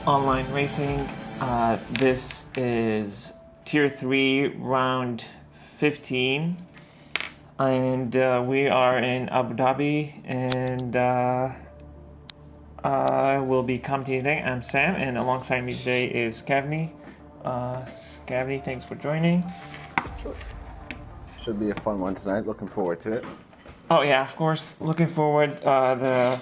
Online Racing. This is Tier 3, Round 15. And we are in Abu Dhabi, and I will be commentating today. I'm Sam, and alongside me today is Scavney. Scavney, thanks for joining. Sure. Should be a fun one tonight. Looking forward to it. Oh yeah, of course. Looking forward. The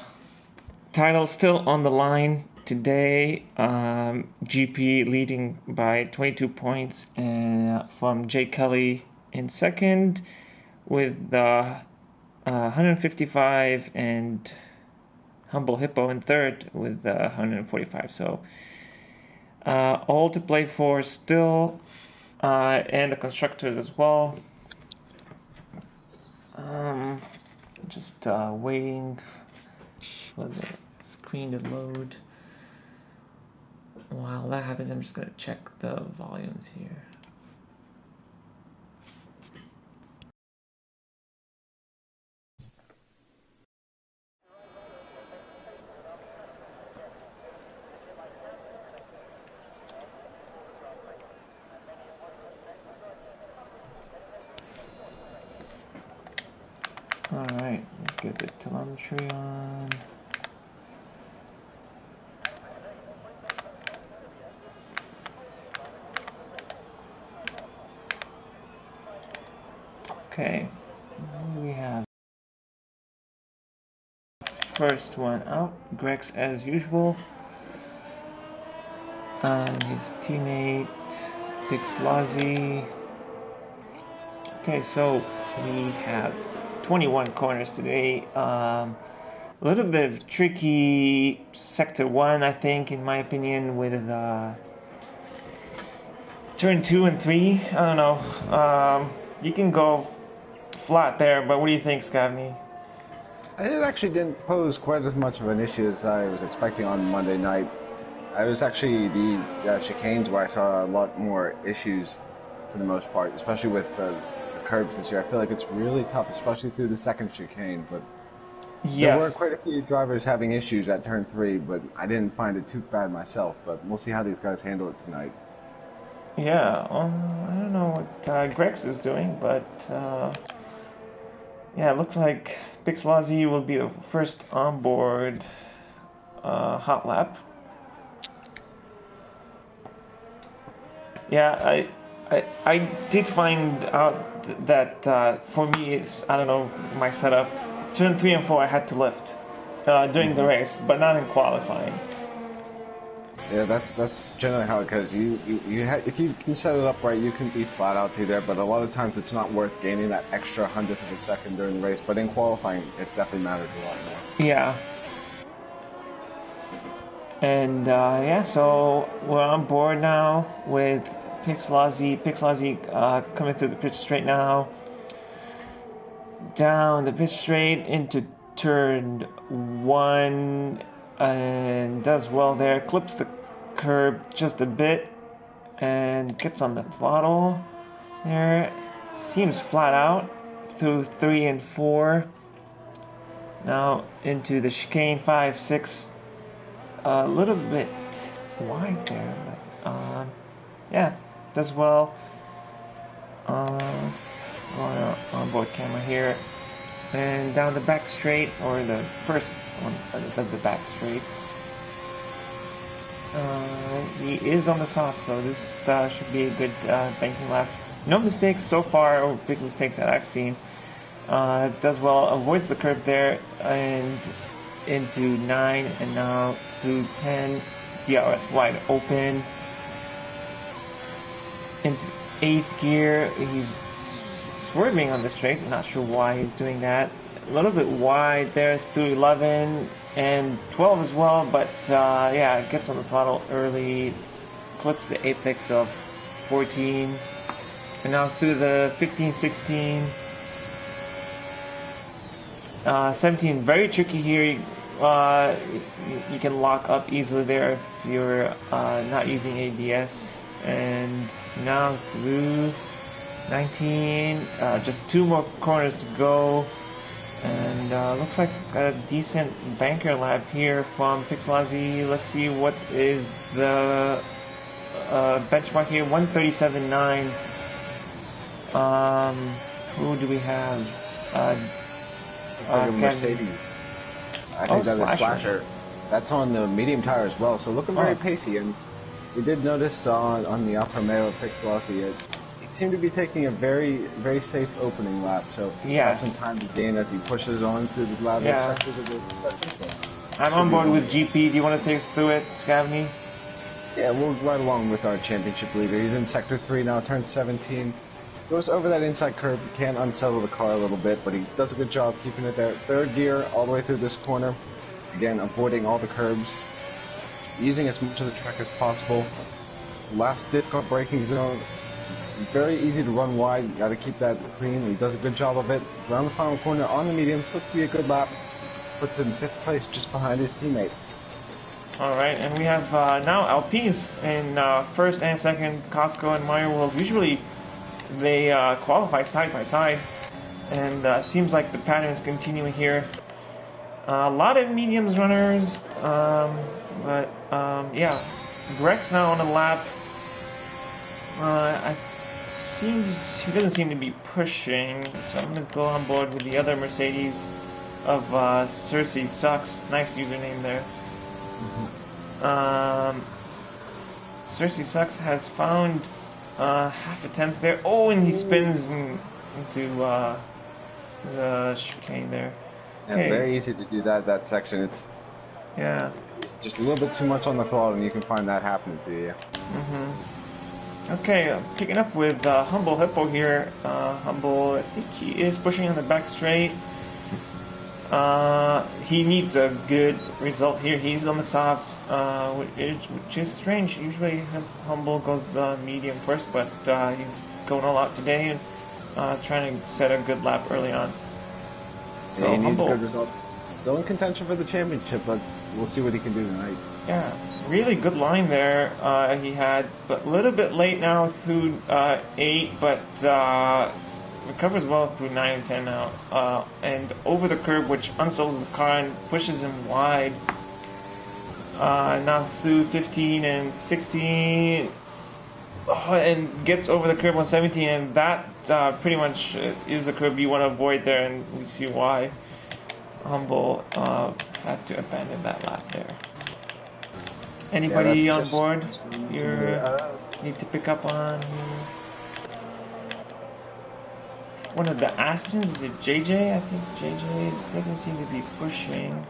title still on the line today. GP leading by 22 points from Jay Kelly in second, with 155, and Humble Hippo in third with 145. So all to play for still, and the constructors as well. Just waiting for the screen to load. While that happens, I'm just going to check the volumes here. Alright, let's get the telemetry on. Okay, we have first one out, Grex as usual, and his teammate Pixlazi. Okay, so we have 21 corners today. A little bit of tricky sector 1, I think, in my opinion, with turn 2 and 3. I don't know. You can go flat there, but what do you think, Scavney? It actually didn't pose quite as much of an issue as I was expecting on Monday night. I was actually the chicanes where I saw a lot more issues for the most part, especially with the curbs this year. I feel like it's really tough, especially through the second chicane. But yes, there were quite a few drivers having issues at turn 3, but I didn't find it too bad myself. But we'll see how these guys handle it tonight. Yeah, I don't know what Grex is doing, but yeah, it looks like Pixlazi will be the first onboard hot lap. Yeah, I did find out that for me, it's, I don't know, my setup, turn 3 and 4 I had to lift during the race, but not in qualifying. Yeah, that's generally how it goes. If you can set it up right, you can be flat out through there. But a lot of times, it's not worth gaining that extra 100th of a second during the race. But in qualifying, it definitely matters a lot more. Yeah. And yeah, so we're on board now with Pixlazi. Pixlazi coming through the pitch straight now. Down the pitch straight into turn 1. And does well there, clips the curb just a bit and gets on the throttle there. Seems flat out through 3 and 4. Now into the chicane 5, 6. A little bit wide there, but yeah, does well. Let's go on our onboard camera here. And down the back straight, or the first one of the back straights. He is on the soft, so this should be a good banking lap. No mistakes so far, or big mistakes that I've seen. Does well, avoids the curb there, and into 9, and now through 10. DRS wide open. Into 8th gear, he's swerving on the straight, not sure why he's doing that. A little bit wide there through 11 and 12 as well, but yeah, gets on the throttle early, clips the apex of 14, and now through the 15, 16, 17, very tricky here. You can lock up easily there if you're not using ABS, and now through 19, just 2 more corners to go, And looks like a decent banker lap here from Pixelazi. Let's see what is the benchmark here. 137.9. Who do we have? Mercedes. I think that is Slasher. That's on the medium tire as well, so looking very pacey. And we did notice on the Alfa Romeo Pixelazi, it seemed to be taking a very, very safe opening lap. So yes, some time to gain as he pushes on through the latter sectors of the session. So I'm on board with GP. Do you want to take us through it, Scavney? Yeah, we'll ride along with our championship leader. He's in Sector 3 now, turns 17. Goes over that inside curve, can unsettle the car a little bit, but he does a good job keeping it there. Third gear all the way through this corner. Again, avoiding all the curbs. Using as much of the track as possible. Last difficult braking zone. Very easy to run wide. You got to keep that clean. He does a good job of it. Around the final corner on the mediums. Looks to be a good lap. Puts him in 5th place just behind his teammate. Alright, and we have now LPs in 1st and 2nd, Costco and Mario World. Usually they qualify side by side, and seems like the pattern is continuing here. A lot of mediums runners, but yeah, Greg's now on a lap. He doesn't seem to be pushing, so I'm gonna go on board with the other Mercedes of Cersei Sucks. Nice username there. Cersei Sucks has found half a tenth there. Oh, and he spins into the chicane there. Yeah, very easy to do that section. It's just a little bit too much on the throttle, and you can find that happening to you. Okay, picking up with Humble Hippo here. Humble, I think he is pushing on the back straight. He needs a good result here. He's on the softs, which is strange. Usually Humble goes medium first, but he's going all out today and trying to set a good lap early on. So he needs a good result. Still in contention for the championship, but we'll see what he can do tonight. Yeah, really good line there he had, but a little bit late now through 8, but recovers well through 9 and 10 now, and over the curb, which unsettles the car and pushes him wide. Now through 15 and 16, and gets over the curb on 17, and that pretty much is the curb you want to avoid there, and we see why Humble had to abandon that lap there. Anybody on board you need to pick up on? One of the Astons, is it JJ? I think JJ doesn't seem to be pushing.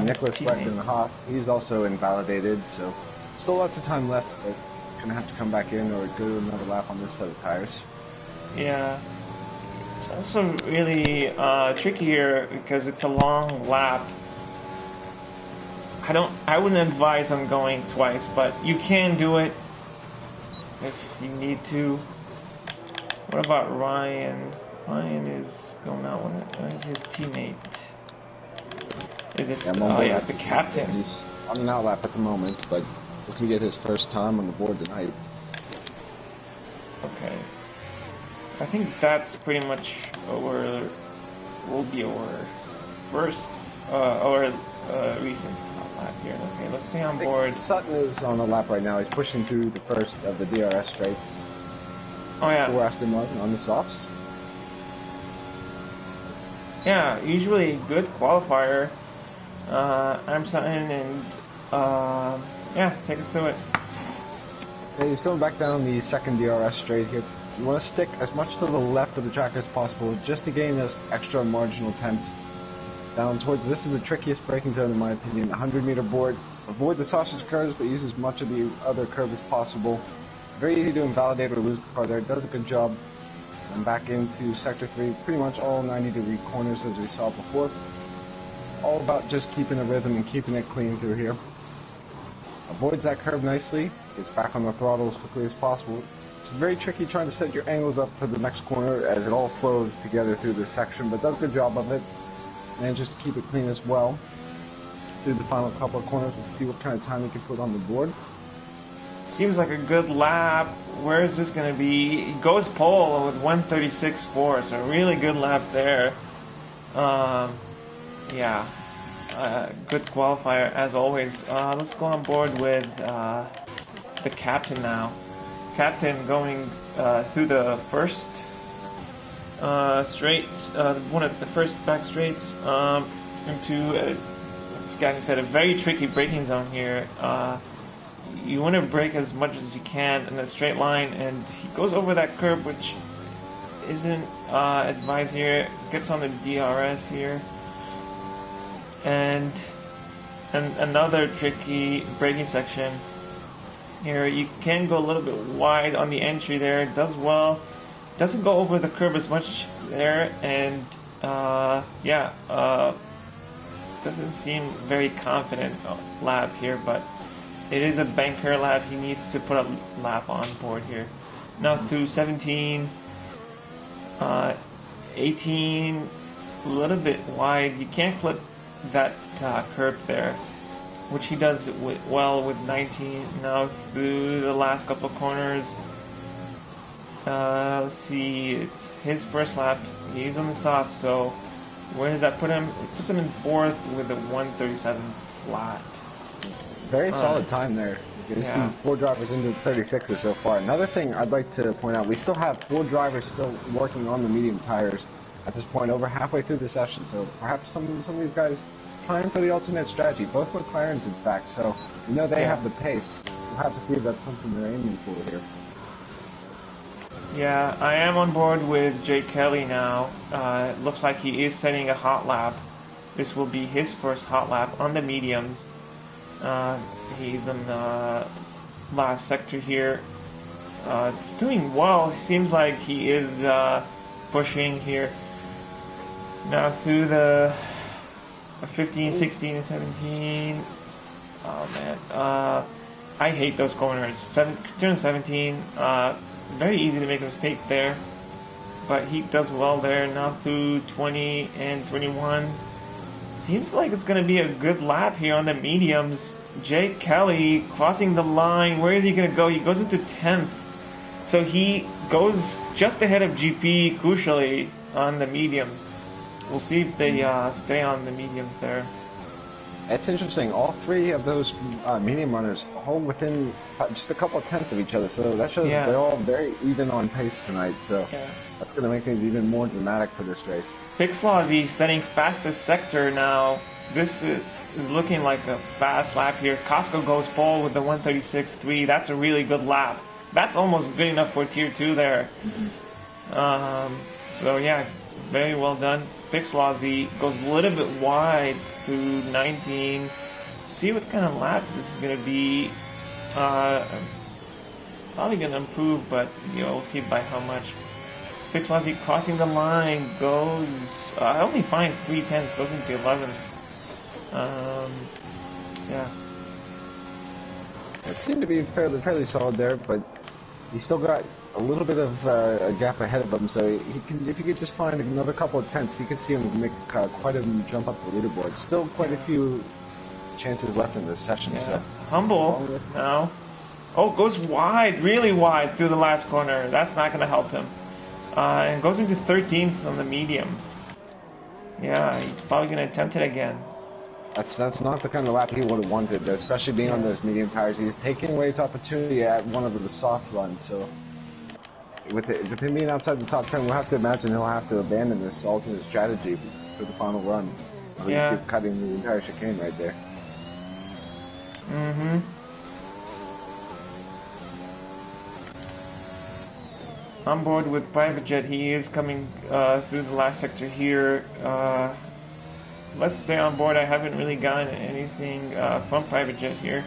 Nicholas left in the Haas, he's also invalidated, so still lots of time left, but gonna have to come back in or go another lap on this set of tires. Yeah. It's also really tricky here because it's a long lap. I wouldn't advise on going twice, but you can do it if you need to. What about Ryan? Ryan is going out. What is his teammate? Is it? The captain. He's on an out lap at the moment, but looking to get his first time on the board tonight. Okay. I think that's pretty much will be our first recent lap here. Okay, let's stay on board. Sutton is on the lap right now. He's pushing through the first of the DRS straights. Oh yeah. For Aston Martin on the softs. Yeah, usually good qualifier. I'm Sutton, and yeah, take us through it. Okay, he's going back down the second DRS straight here. You want to stick as much to the left of the track as possible, just to gain those extra marginal tenths. Down towards, this is the trickiest braking zone in my opinion, the 100-meter board. Avoid the sausage curves, but use as much of the other curve as possible. Very easy to invalidate or lose the car there. Does a good job. And back into Sector 3, pretty much all 90-degree corners as we saw before. All about just keeping a rhythm and keeping it clean through here. Avoids that curve nicely. Gets back on the throttle as quickly as possible. It's very tricky trying to set your angles up for the next corner as it all flows together through this section, but does a good job of it. And just keep it clean as well. Through the final couple of corners, let's see what kind of time he can put on the board. Seems like a good lap. Where is this going to be? He goes pole with 136.4, so really good lap there. Yeah, good qualifier as always. Let's go on board with the captain now. Captain going through the first straight, one of the first back straights into, as Gavin said, a very tricky braking zone here. You want to brake as much as you can in a straight line, and he goes over that curb, which isn't advised here. Gets on the DRS here, and another tricky braking section here. You can go a little bit wide on the entry there. Does well. Doesn't go over the curb as much there, and doesn't seem very confident lap here, but it is a banker lap. He needs to put a lap on board here. Now through 17, 18, a little bit wide. You can't clip that curb there, which he does well with 19. Now through the last couple of corners. Let's see, it's his first lap. He's on the soft, so where does that put him? It puts him in fourth with a 1:37 flat. Very solid time there. We've seen 4 drivers into 36s so far. Another thing I'd like to point out, we still have 4 drivers still working on the medium tires at this point, over halfway through the session. So perhaps some of these guys trying for the alternate strategy. Both McLarens, in fact. So we know they have the pace. So we'll have to see if that's something they're aiming for here. Yeah, I am on board with Jay Kelly now. It looks like he is setting a hot lap. This will be his first hot lap on the mediums. He's in the last sector here. It's doing well. It seems like he is pushing here. Now through the 15, 16, and 17. Oh man. I hate those corners. Turn 17. Very easy to make a mistake there, but he does well there. Now through 20 and 21. Seems like it's going to be a good lap here on the mediums. Jake Kelly crossing the line. Where is he going to go? He goes into 10th. So he goes just ahead of GP, crucially, on the mediums. We'll see if they stay on the mediums there. It's interesting. All 3 of those medium runners all within just a couple of tenths of each other. So that shows they're all very even on pace tonight. So that's going to make things even more dramatic for this race. Pixlozzy setting fastest sector now. This is looking like a fast lap here. Costco goes pole with the 136.3. That's a really good lap. That's almost good enough for Tier 2 there. So yeah, very well done. Pixlozzy goes a little bit wide through 19. See what kind of lap this is going to be. Probably going to improve, but we'll see by how much. Pixlozzy crossing the line goes. Only finds 3/10, goes into 11s. Yeah. It seemed to be fairly solid there, but he's still got a little bit of a gap ahead of him. So he can, if he could just find another couple of tenths, he could see him make quite a jump up the leaderboard. Still quite a few chances left in this session. Yeah. So Humble now. Oh, goes wide, really wide through the last corner. That's not going to help him. And goes into 13th on the medium. Yeah, he's probably going to attempt it again. That's not the kind of lap he would have wanted, especially being on those medium tires. He's taking away his opportunity at one of the soft runs. So with him being outside the top 10, we'll have to imagine he'll have to abandon this alternate strategy for the final run. Yeah. He's cutting the entire chicane right there. Mm-hmm. On board with Private Jet, he is coming through the last sector here. Let's stay on board. I haven't really gotten anything from Private Jet here.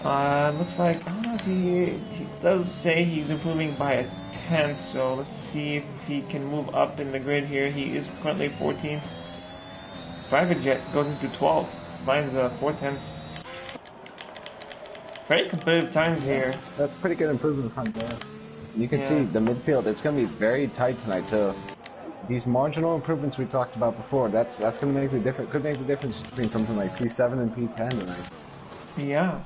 Looks like, I don't know if he does say he's improving by a 10th, so let's see if he can move up in the grid here. He is currently 14th. Private Jet goes into 12th, finds 4/10. Very competitive times here. That's pretty good improvement from there. You can see the midfield, it's going to be very tight tonight, so these marginal improvements we talked about before, that's going to make the difference, could make the difference between something like P7 and P10 tonight. Yeah.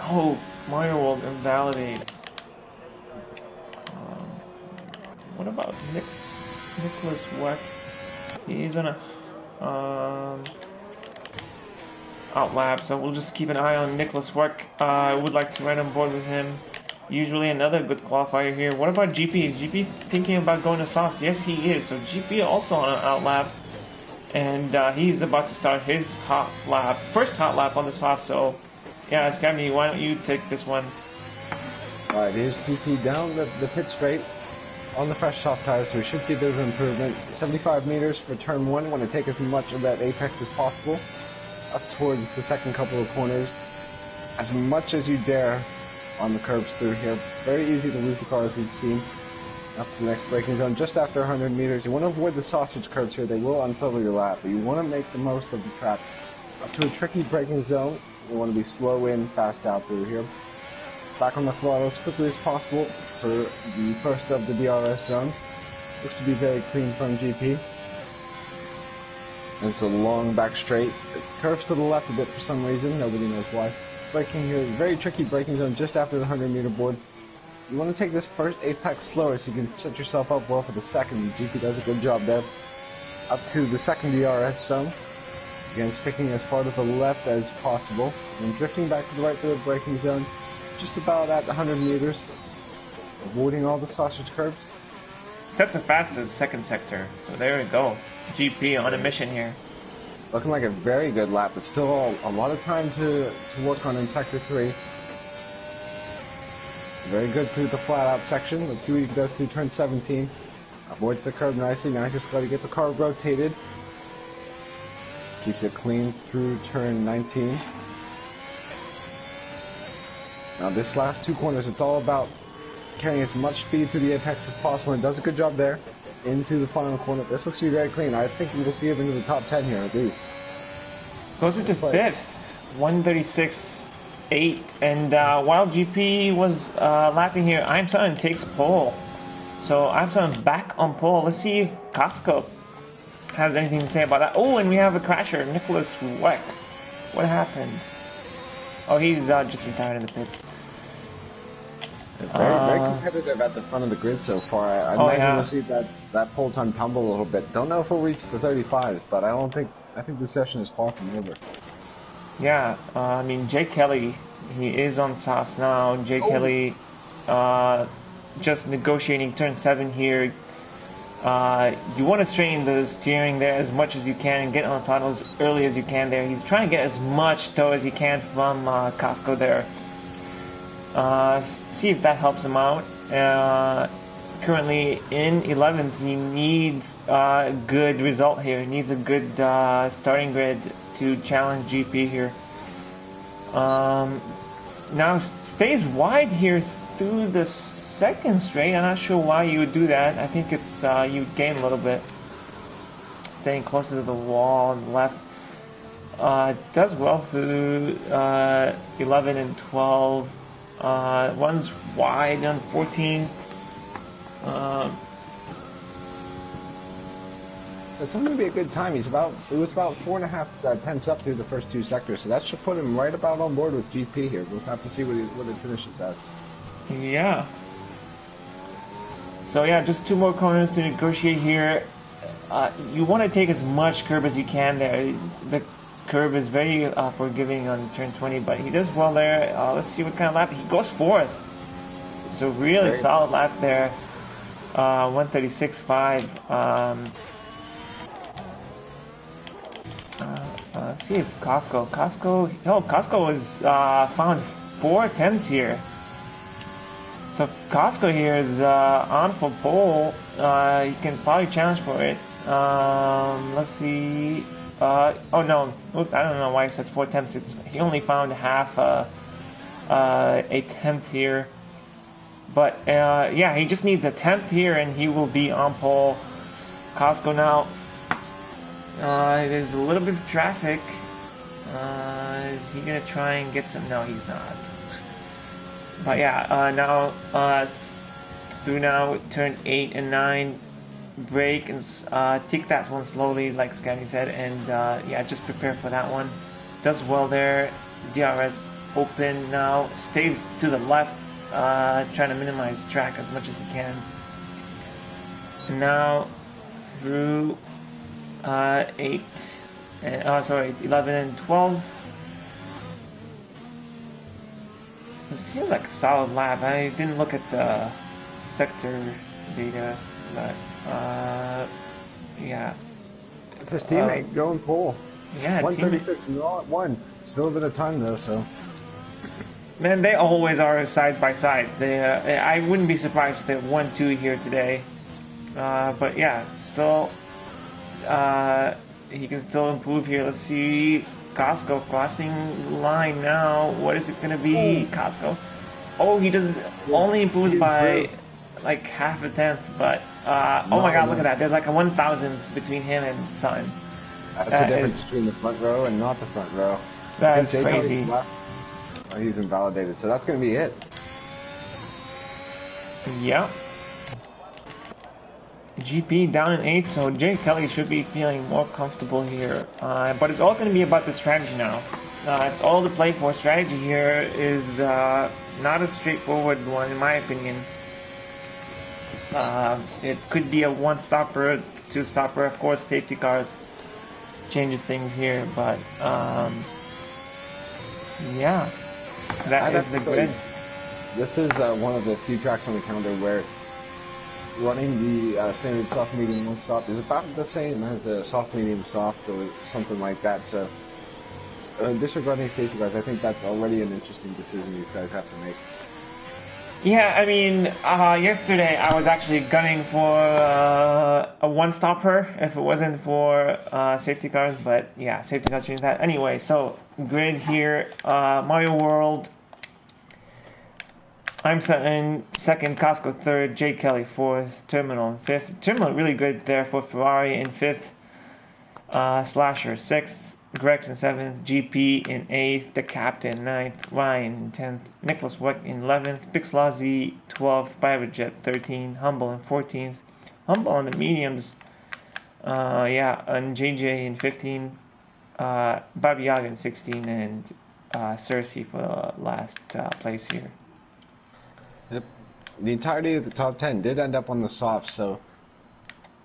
Oh, Mario World invalidates. What about Nick's Nicholas Weck. He's on a outlap, so we'll just keep an eye on Nicholas Weck. I would like to ride on board with him. Usually another good qualifier here. What about GP? Is GP thinking about going to softs? Yes, he is. So GP also on an outlap. And he's about to start his hot lap. First hot lap on the soft, so yeah, Scammy, why don't you take this one? Alright, here's GP down the pit straight on the fresh soft tires, so we should see a bit of improvement. 75 meters for turn 1. Want to take as much of that apex as possible up towards the second couple of corners. As much as you dare on the curbs through here. Very easy to lose the car, as we've seen. Up to the next braking zone, just after 100 meters. You want to avoid the sausage curbs here. They will unsettle your lap, but you want to make the most of the track. Up to a tricky braking zone, you want to be slow in, fast out through here. Back on the throttle as quickly as possible for the first of the DRS zones. Looks to be very clean from GP. And it's a long back straight. It curves to the left a bit for some reason, nobody knows why. Braking here, very tricky braking zone just after the 100 meter board. You want to take this first apex slower so you can set yourself up well for the second. GP does a good job there. Up to the second DRS zone. Again, sticking as far to the left as possible. And drifting back to the right for the braking zone. Just about at 100 meters. Avoiding all the sausage curbs. Sets the fastest second sector. So there we go. GP on a mission here. Looking like a very good lap, but still a lot of time to work on in sector 3. Very good through the flat out section. Let's see what he does through turn 17. Avoids the curb nicely. Now he's just got to get the car rotated. Keeps it clean through turn 19. Now this last 2 corners, it's all about carrying as much speed through the apex as possible, and does a good job there. Into the final corner. This looks to be very clean. I think we will see him into the top 10 here at least. Goes into 5th. 136.8. And while GP was lapping here, Imson takes pole. So Imson's back on pole. Let's see if Costco has anything to say about that. Oh, and we have a crasher, Nicholas Weck. What happened? Oh, he's just retired in the pits. Very competitive at the front of the grid so far. I imagine we'll see that pole time tumble a little bit. Don't know if we'll reach the 35s, but I think the session is far from over. Yeah, I mean, Jay Kelly, he is on softs now. Jay Kelly just negotiating turn 7 here. You want to strain the steering there as much as you can and get on the throttle as early as you can there. He's trying to get as much tow as he can from Costco there. See if that helps him out. Currently in 11th, he needs a good result here. He needs a good starting grid to challenge GP here. Now stays wide here through the second straight. I'm not sure why you would do that. I think it's you gain a little bit. Staying closer to the wall on the left. Does well through 11 and 12. Runs wide on 14. It's going to be a good time. It was about 4.5 tenths up through the first 2 sectors, so that should put him right about on board with GP here. We'll have to see what it finishes as. Yeah. So yeah, just 2 more corners to negotiate here. You want to take as much curb as you can there. The curb is very forgiving on turn 20, but he does well there. Let's see what kind of lap. He goes 4th. So really solid lap there. 136.5. Let's see if Costco was found 4 tenths here. So Costco here is on for pole. You can probably challenge for it. Let's see. Oh no, I don't know why it says 4 tenths. He only found half a tenth here. But yeah, he just needs a 10th here and he will be on pole. Costco now. There's a little bit of traffic. Is he gonna try and get some? No, he's not. But yeah, now through now turn 8 and 9, brake and take that one slowly, like Scotty said, and yeah, just prepare for that one. Does well there. DRS open now, stays to the left, trying to minimize track as much as he can. And now through 8 and 11 and 12. It seems like a solid lap. I didn't look at the sector data, but yeah. It's his teammate going pole. Yeah, 136 and all at one. Still a bit of time though, so. Man, they always are side by side. I wouldn't be surprised if they 1-2 here today. But yeah, still, he can still improve here. Let's see, Costco crossing line now. What is it gonna be, Costco? Oh, he does only improves by like half a tenth, but oh my God, look at that! There's like a 1,000th between him and Sutton. That's the difference between the front row and not the front row. That's crazy. He's invalidated, so that's going to be it. Yep. GP down in 8th, so Jay Kelly should be feeling more comfortable here. But it's all going to be about the strategy now. It's all to play for. Strategy here is not a straightforward one, in my opinion. It could be a one-stopper, two-stopper. Of course, safety cars changes things here, but yeah. That is the grid. This is one of the few tracks on the calendar where running the standard soft, medium, one stop is about the same as a soft, medium, soft, or something like that. So, disregarding safety cars, I think that's already an interesting decision these guys have to make. Yeah, I mean, yesterday I was actually gunning for a one-stopper if it wasn't for safety cars, but yeah, safety cars changed that. Anyway, so grid here, Mario World, I'm Sutton, second, Costco third, Jay Kelly fourth, Terminal in fifth. Terminal really good there for Ferrari in fifth, Slasher sixth, Gregson 7th, GP in 8th, the captain 9th, Ryan in 10th, Nicholas Weck in 11th, Pixlazzy 12th, Private Jet 13th, Humble in 14th, Humble on the mediums, and JJ in 15th, Bobby Yaga in 16th, and Cersei for last place here. Yep. The entirety of the top 10 did end up on the soft, so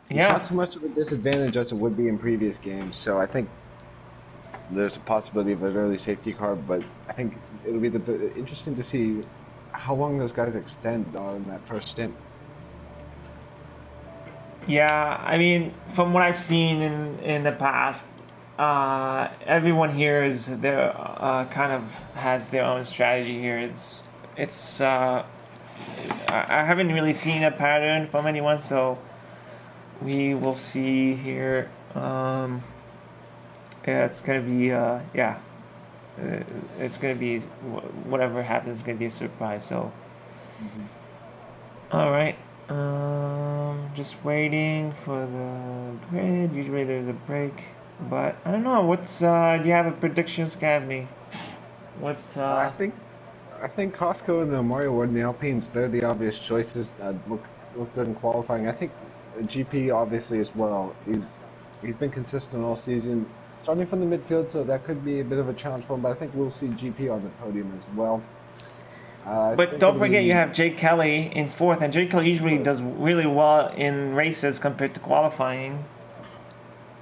it's not too much of a disadvantage as it would be in previous games, so I think there's a possibility of an early safety car, but I think it'll be interesting to see how long those guys extend on that first stint. Yeah, I mean, from what I've seen in the past, everyone here is their kind of has their own strategy here. It's I haven't really seen a pattern from anyone, so we will see here. Yeah, it's gonna be it's gonna be whatever happens. It's gonna be a surprise. So, all right. Just waiting for the grid. Usually there's a break, but I don't know. What's do you have a prediction, Scavney? What? I think Costco and the Mario World and the Alpines, they're the obvious choices. Look good in qualifying. I think GP obviously as well. He's been consistent all season. Starting from the midfield, so that could be a bit of a challenge for him, but I think we'll see GP on the podium as well. But don't forget you have Jay Kelly in fourth, and Jay Kelly usually does really well in races compared to qualifying.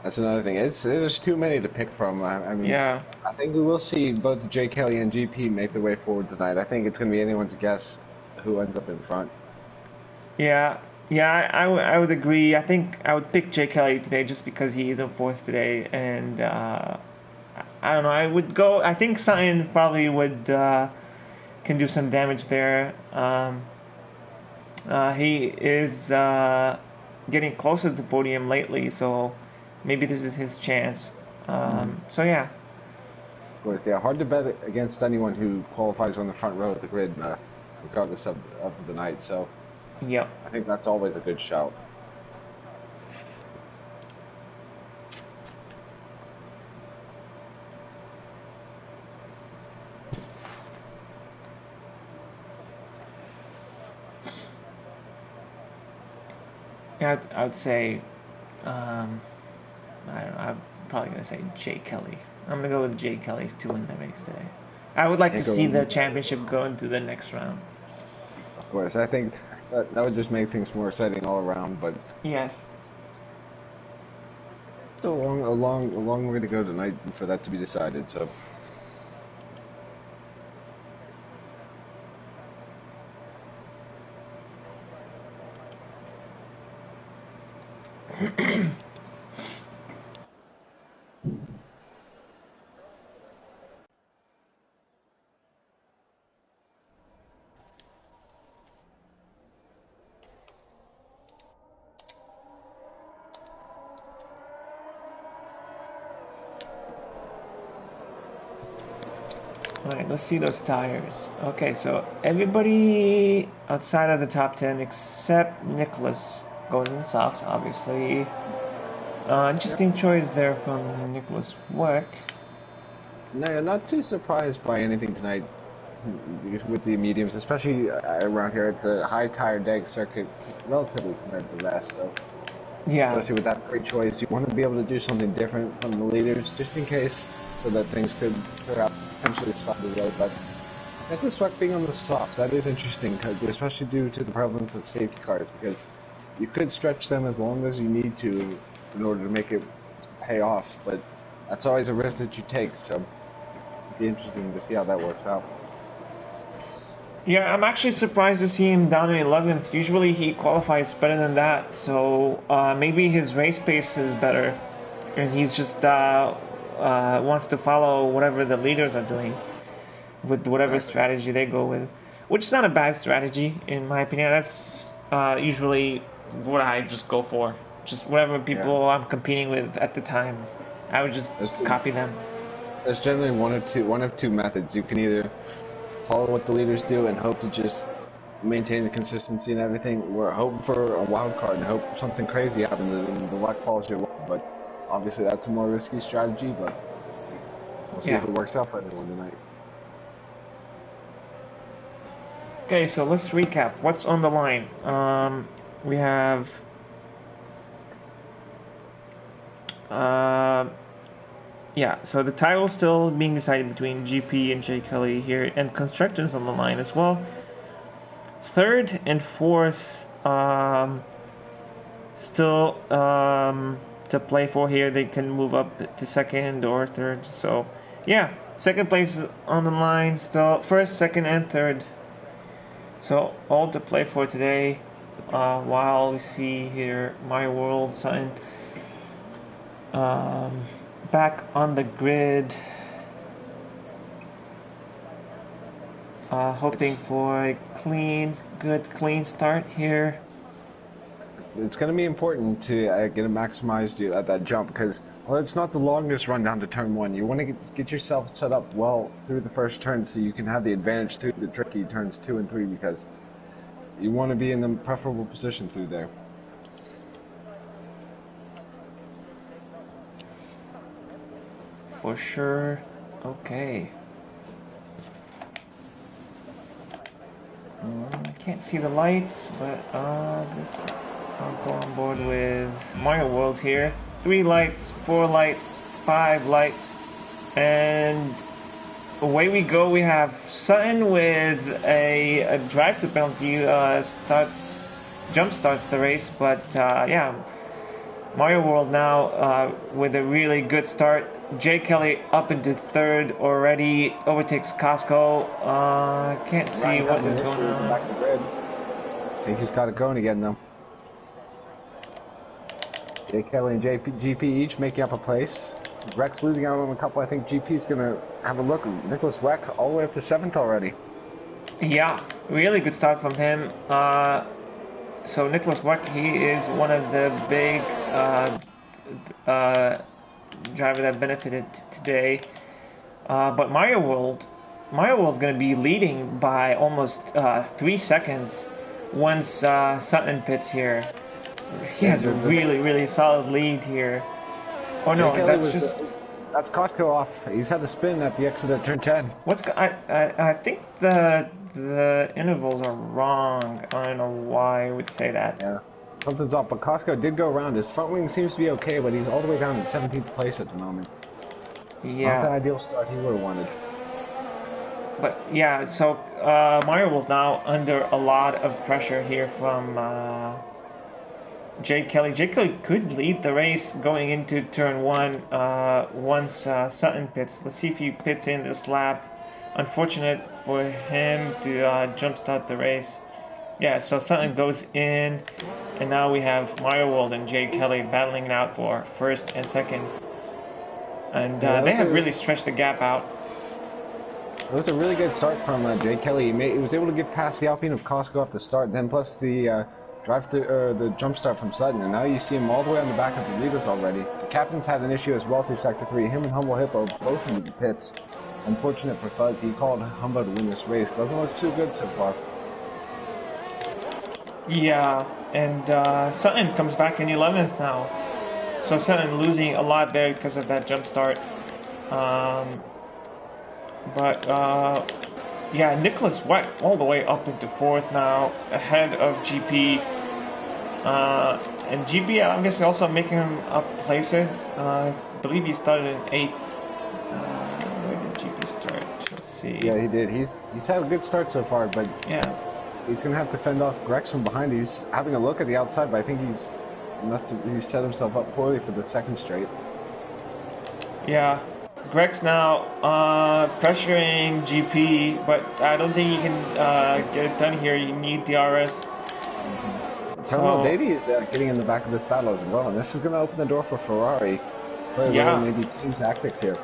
That's another thing. There's too many to pick from. I mean, yeah. I think we will see both Jay Kelly and GP make their way forward tonight. I think it's going to be anyone's guess who ends up in front. Yeah. Yeah, I would agree. I think I would pick Jay Kelly today just because he is in fourth today, and I don't know. I would go. I think Sutton probably would can do some damage there. He is getting closer to the podium lately, so maybe this is his chance. So yeah. Of course, yeah. Hard to bet against anyone who qualifies on the front row of the grid, regardless of the night. So. Yep. I think that's always a good shout. Yeah, I would say, I don't know, I'm probably going to say Jay Kelly. I'm going to go with Jay Kelly to win the race today. I would like to see the championship go into the next round. Of course, I think that would just make things more exciting all around, but... Yes. still a long way to go tonight for that to be decided. So. Alright, let's see those tires. Okay, so everybody outside of the top 10 except Nicholas goes in soft, obviously. Interesting choice there from Nicholas Work. No, not too surprised by anything tonight with the mediums, especially around here. It's a high tire drag circuit, relatively compared to the rest. So, Yeah. especially with that great choice, you want to be able to do something different from the leaders, just in case, so that things could perhaps potentially slide away. But Nicholas Sweck being on the softs, that is interesting, especially due to the prevalence of safety cars, because you could stretch them as long as you need to in order to make it pay off. But that's always a risk that you take. So. Be interesting to see how that works out. Yeah, I'm actually surprised to see him down in 11th. Usually he qualifies better than that, so maybe his race pace is better, and he's just wants to follow whatever the leaders are doing with whatever strategy they go with, which is not a bad strategy in my opinion. That's usually what I just go for, just whatever people I'm competing with at the time. I would just copy them. There's generally one of two methods. You can either follow what the leaders do and hope to just maintain the consistency and everything, or hope for a wild card and hope something crazy happens and the luck falls your way. But obviously that's a more risky strategy, but we'll see if it works out for everyone tonight. Okay, so let's recap. What's on the line? We have yeah, so the title's still being decided between GP and Jay Kelly here, and constructors on the line as well. Third and fourth, still to play for here. They can move up to second or third. So, yeah, second place is on the line still. First, second, and third. So, all to play for today. While we see here my world sign. Back on the grid, hoping for a good clean start here. It's going to be important to get a maximized at that jump, because well, it's not the longest run down to turn one. You want to get yourself set up well through the first turn so you can have the advantage through the tricky turns 2 and 3, because you want to be in the preferable position through there. For sure. Okay. I can't see the lights, but I'll go on board with Mario World here. 3 lights, 4 lights, 5 lights, and away we go. We have Sutton with a drive-through penalty. Jump starts the race, but yeah. Mario World now with a really good start. Jay Kelly up into third already, overtakes Costco. Can't see what is going on. Back to the grid. I think he's got it going again though. Jay Kelly and GP each making up a place. Rex losing out on a couple. I think GP's gonna have a look. Nicholas Weck all the way up to 7th already. Yeah, really good start from him. So Nicholas Weck, he is one of the big driver that benefited today. But Mario World's going to be leading by almost 3 seconds once Sutton pits here. He has a really solid lead here. Oh no, that's Costco off. He's had a spin at the exit at turn 10. I think the intervals are wrong. I don't know why I would say that. Yeah, something's off. But Costco did go around. His front wing seems to be okay, but he's all the way down in 17th place at the moment. Yeah. Not the ideal start he would have wanted. But yeah, so Mario was now under a lot of pressure here from Jay Kelly. Jay Kelly could lead the race going into turn one once Sutton pits. Let's see if he pits in this lap. Unfortunate for him to jumpstart the race. Yeah, so Sutton goes in, and now we have Mario World and Jay Kelly battling it out for first and second. And they have really stretched the gap out. It was a really good start from Jay Kelly. He was able to get past the Alpine of Costco off the start, then plus the the jump start from Sutton, and now you see him all the way on the back of the leaders already. The captain's had an issue as well through Sector 3. Him and Humble Hippo both in the pits. Unfortunate for Fuzz, he called Humble to win this race. Doesn't look too good so far. Yeah, and Sutton comes back in 11th now. So Sutton losing a lot there because of that jump start. Yeah, Nicholas Weck all the way up into 4th now, ahead of GP. And GP obviously also making him up places. I believe he started in 8th. Where did GP start? Let's see. Yeah, he did. He's had a good start so far, but yeah, he's going to have to fend off Grex from behind. He's having a look at the outside, but I think he's set himself up poorly for the second straight. Yeah. Greg's now pressuring GP, but I don't think he can get it done here. You need DRS. Terminal Davey is getting in the back of this battle as well, and this is going to open the door for Ferrari. Yeah. Maybe team tactics here.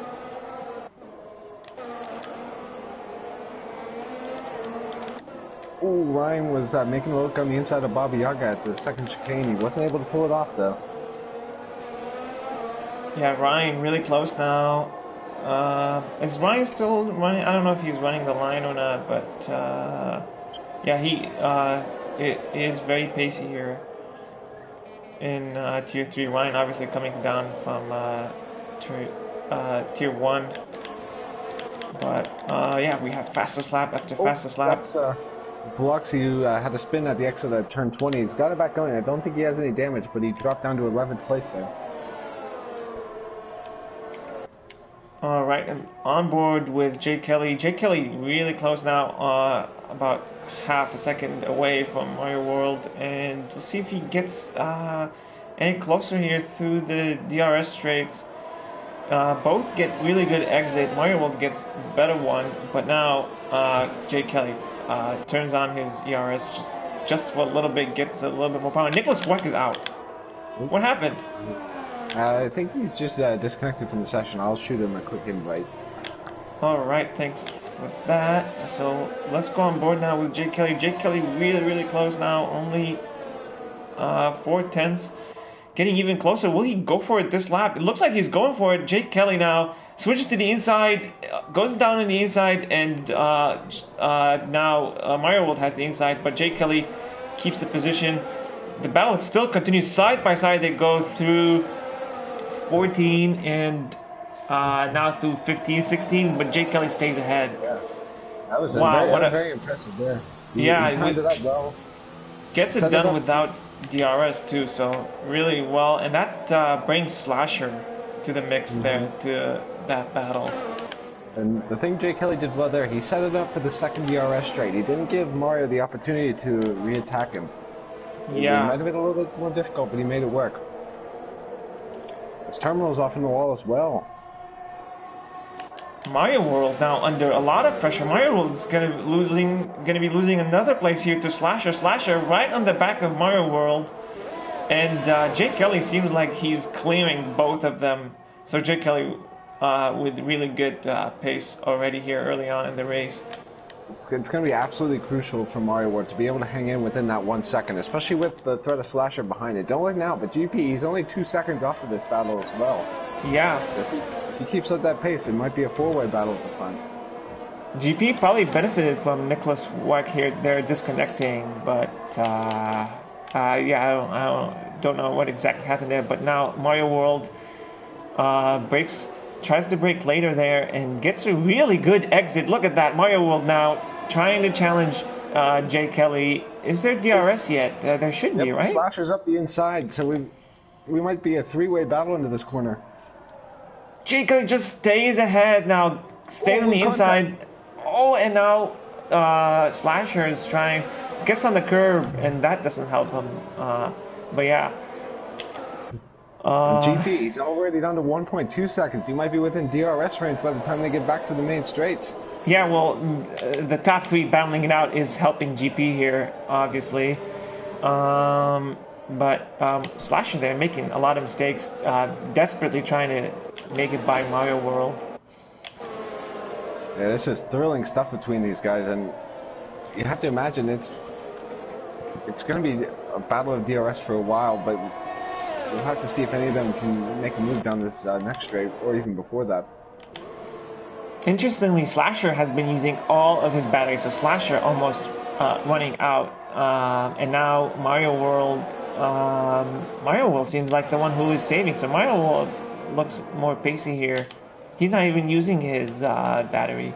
Ooh, Ryan was making a look on the inside of Baba Yaga at the second chicane. He wasn't able to pull it off, though. Yeah, Ryan really close now. Is Ryan still running? I don't know if he's running the line or not, but yeah, it is very pacey here in Tier 3. Ryan obviously coming down from Tier 1. But yeah, we have fastest lap after fastest lap. That's Biloxi, who had a spin at the exit at turn 20. He's got it back going. I don't think he has any damage, but he dropped down to 11th place there. All right, and on board with Jay Kelly. Jay Kelly really close now, about half a second away from Mario World, and we'll see if he gets any closer here through the DRS straights. Both get really good exit. Mario World gets better one, but now Jay Kelly turns on his ERS just for a little bit, gets a little bit more power. Nicholas Weck is out. What happened? I think he's just disconnected from the session. I'll shoot him a quick invite. Alright, thanks for that. So let's go on board now with Jay Kelly. Jay Kelly really close now, only 4/10. Getting even closer. Will he go for it this lap? It looks like he's going for it. Jay Kelly now switches to the inside, goes down on the inside, and now Mario World has the inside, but Jay Kelly keeps the position. The battle still continues side by side. They go through 14 and now through 15, 16, but Jay Kelly stays ahead. Yeah, that was very impressive there. He timed it up well. Gets it done without DRS too, so really well, and that brings Slasher to the mix there, to that battle. And the thing Jay Kelly did well there, he set it up for the second DRS straight. He didn't give Mario the opportunity to re-attack him. Yeah. It might have been a little bit more difficult, but he made it work. His terminal's off in the wall as well. Mario World now under a lot of pressure. Mario World is gonna be losing another place here to Slasher. Slasher right on the back of Mario World, and Jay Kelly seems like he's clearing both of them. So Jay Kelly with really good pace already here early on in the race. It's going to be absolutely crucial for Mario World to be able to hang in within that 1 second, especially with the threat of Slasher behind it. Don't look now, but GP, he's only 2 seconds off of this battle as well. Yeah. So if he keeps up that pace, it might be a 4-way battle at the front. GP probably benefited from Nicholas Weck here. They're disconnecting, but yeah, I don't know what exactly happened there. But now Mario World tries to break later there and gets a really good exit. Look at that, Mario World now trying to challenge Jay Kelly. Is there DRS yet? There should be, right? Slasher's up the inside, so we might be a 3-way battle into this corner. Jay Kelly just stays ahead now, stays on the inside. Oh, and now Slasher is gets on the curb, and that doesn't help him. But yeah, And Uh, GP, he's already down to 1.2 seconds. He might be within DRS range by the time they get back to the main straights. yeah, well, the top three battling it out is helping GP here, obviously. But Slasher there making a lot of mistakes, desperately trying to make it by Mario World. Yeah, this is thrilling stuff between these guys, and you have to imagine it's going to be a battle of DRS for a while, but we'll have to see if any of them can make a move down this next straight, or even before that. Interestingly, Slasher has been using all of his batteries, so Slasher almost running out, and now Mario World seems like the one who is saving. So Mario World looks more pacey here. He's not even using his battery,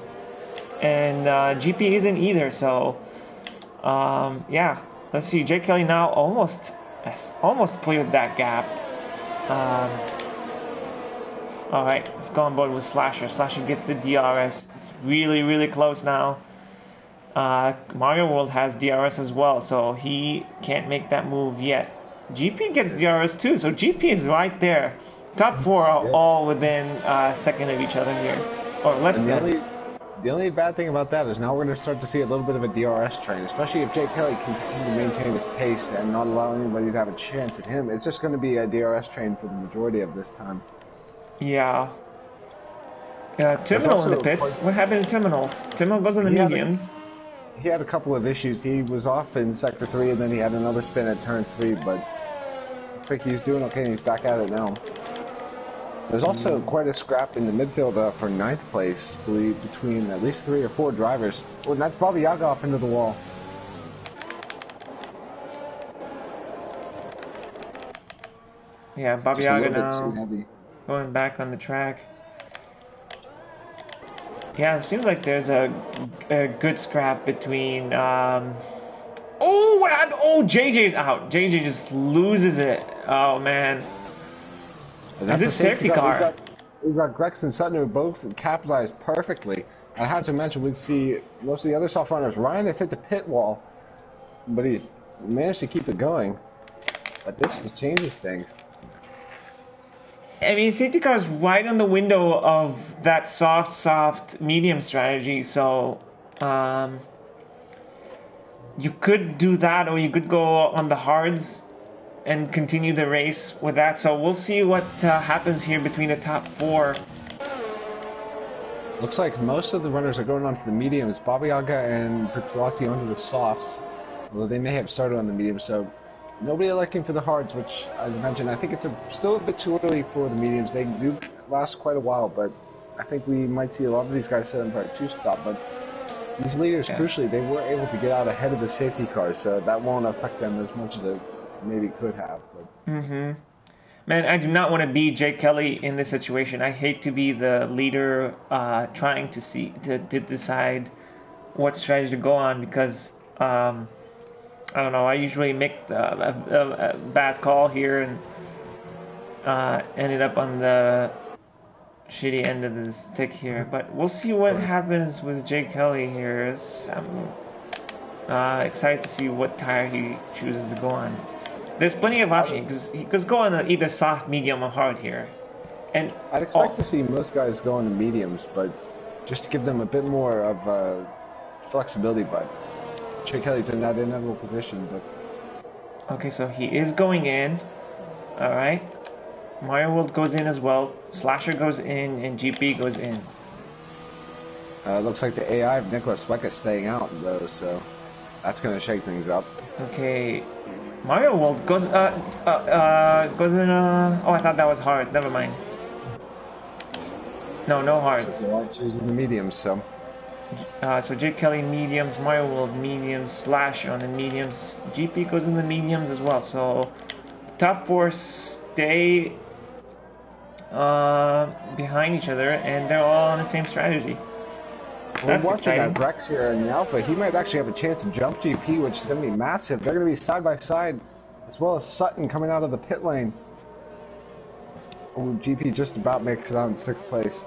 and GP isn't either. So yeah, let's see. Jake Kelly now almost cleared that gap. All right, let's go on board with Slasher. Slasher gets the DRS. It's really, really close now. Mario World has DRS as well, so he can't make that move yet. GP gets DRS too, so GP is right there. Top four are all within a second of each other here, or less than. The only bad thing about that is now we're going to start to see a little bit of a DRS train, especially if Jake Kelly can continue to maintain his pace and not allow anybody to have a chance at him. It's just going to be a DRS train for the majority of this time. Yeah. Terminal in the pits. What happened to Terminal? Terminal goes in the mediums. He had a couple of issues. He was off in Sector 3, and then he had another spin at Turn 3, but looks like he's doing okay, and he's back at it now. There's also quite a scrap in the midfield for 9th place between at least 3 or 4 drivers. Oh, and that's Baba Yaga off into the wall. Yeah, Baba Yaga now going back on the track. Yeah, it seems like there's a good scrap between. Oh, what happened? Oh, JJ's out. JJ just loses it. Oh man. That's a safety car. We've got Grex and Sutton who both capitalized perfectly. I have to mention we'd see most of the other soft runners. Ryan has hit the pit wall, but he's managed to keep it going. But this just changes things. I mean, safety car is right on the window of that soft, medium strategy. So you could do that, or you could go on the hards and continue the race with that. So we'll see what happens here between the top 4. Looks like most of the runners are going onto the mediums. Baba Yaga and Pixelati onto the softs, although they may have started on the mediums. So nobody electing for the hards, which I mentioned. I think it's still a bit too early for the mediums. They do last quite a while, but I think we might see a lot of these guys set them for a 2-stop. But these leaders, crucially, they were able to get out ahead of the safety cars, so that won't affect them as much as it maybe could have. But. Man, I do not want to be Jake Kelly in this situation. I hate to be the leader trying to decide what strategy to go on, because I don't know. I usually make a bad call here and ended up on the shitty end of the stick here. But we'll see what happens with Jake Kelly here. I'm excited to see what tire he chooses to go on. There's plenty of options, because he could go on either soft, medium, or hard here. And I'd expect to see most guys go on the mediums, but just to give them a bit more of flexibility. But Jake Kelly's in that inevitable position. But okay, so he is going in. All right. Mario World goes in as well. Slasher goes in, and GP goes in. Looks like the AI of Nicholas Weck is staying out, though, so that's going to shake things up. Okay. Mario World goes in, oh, I thought that was hard. Never mind. No hards. So choosing the mediums, so. So Jake Kelly mediums, Mario World mediums, Slash on the mediums. GP goes in the mediums as well. So the top 4 stay behind each other, and they're all on the same strategy. That's exciting. Rex here in the Alpha. He might actually have a chance to jump GP, which is going to be massive. They're going to be side by side, as well as Sutton coming out of the pit lane. Oh, GP just about makes it out in 6th place.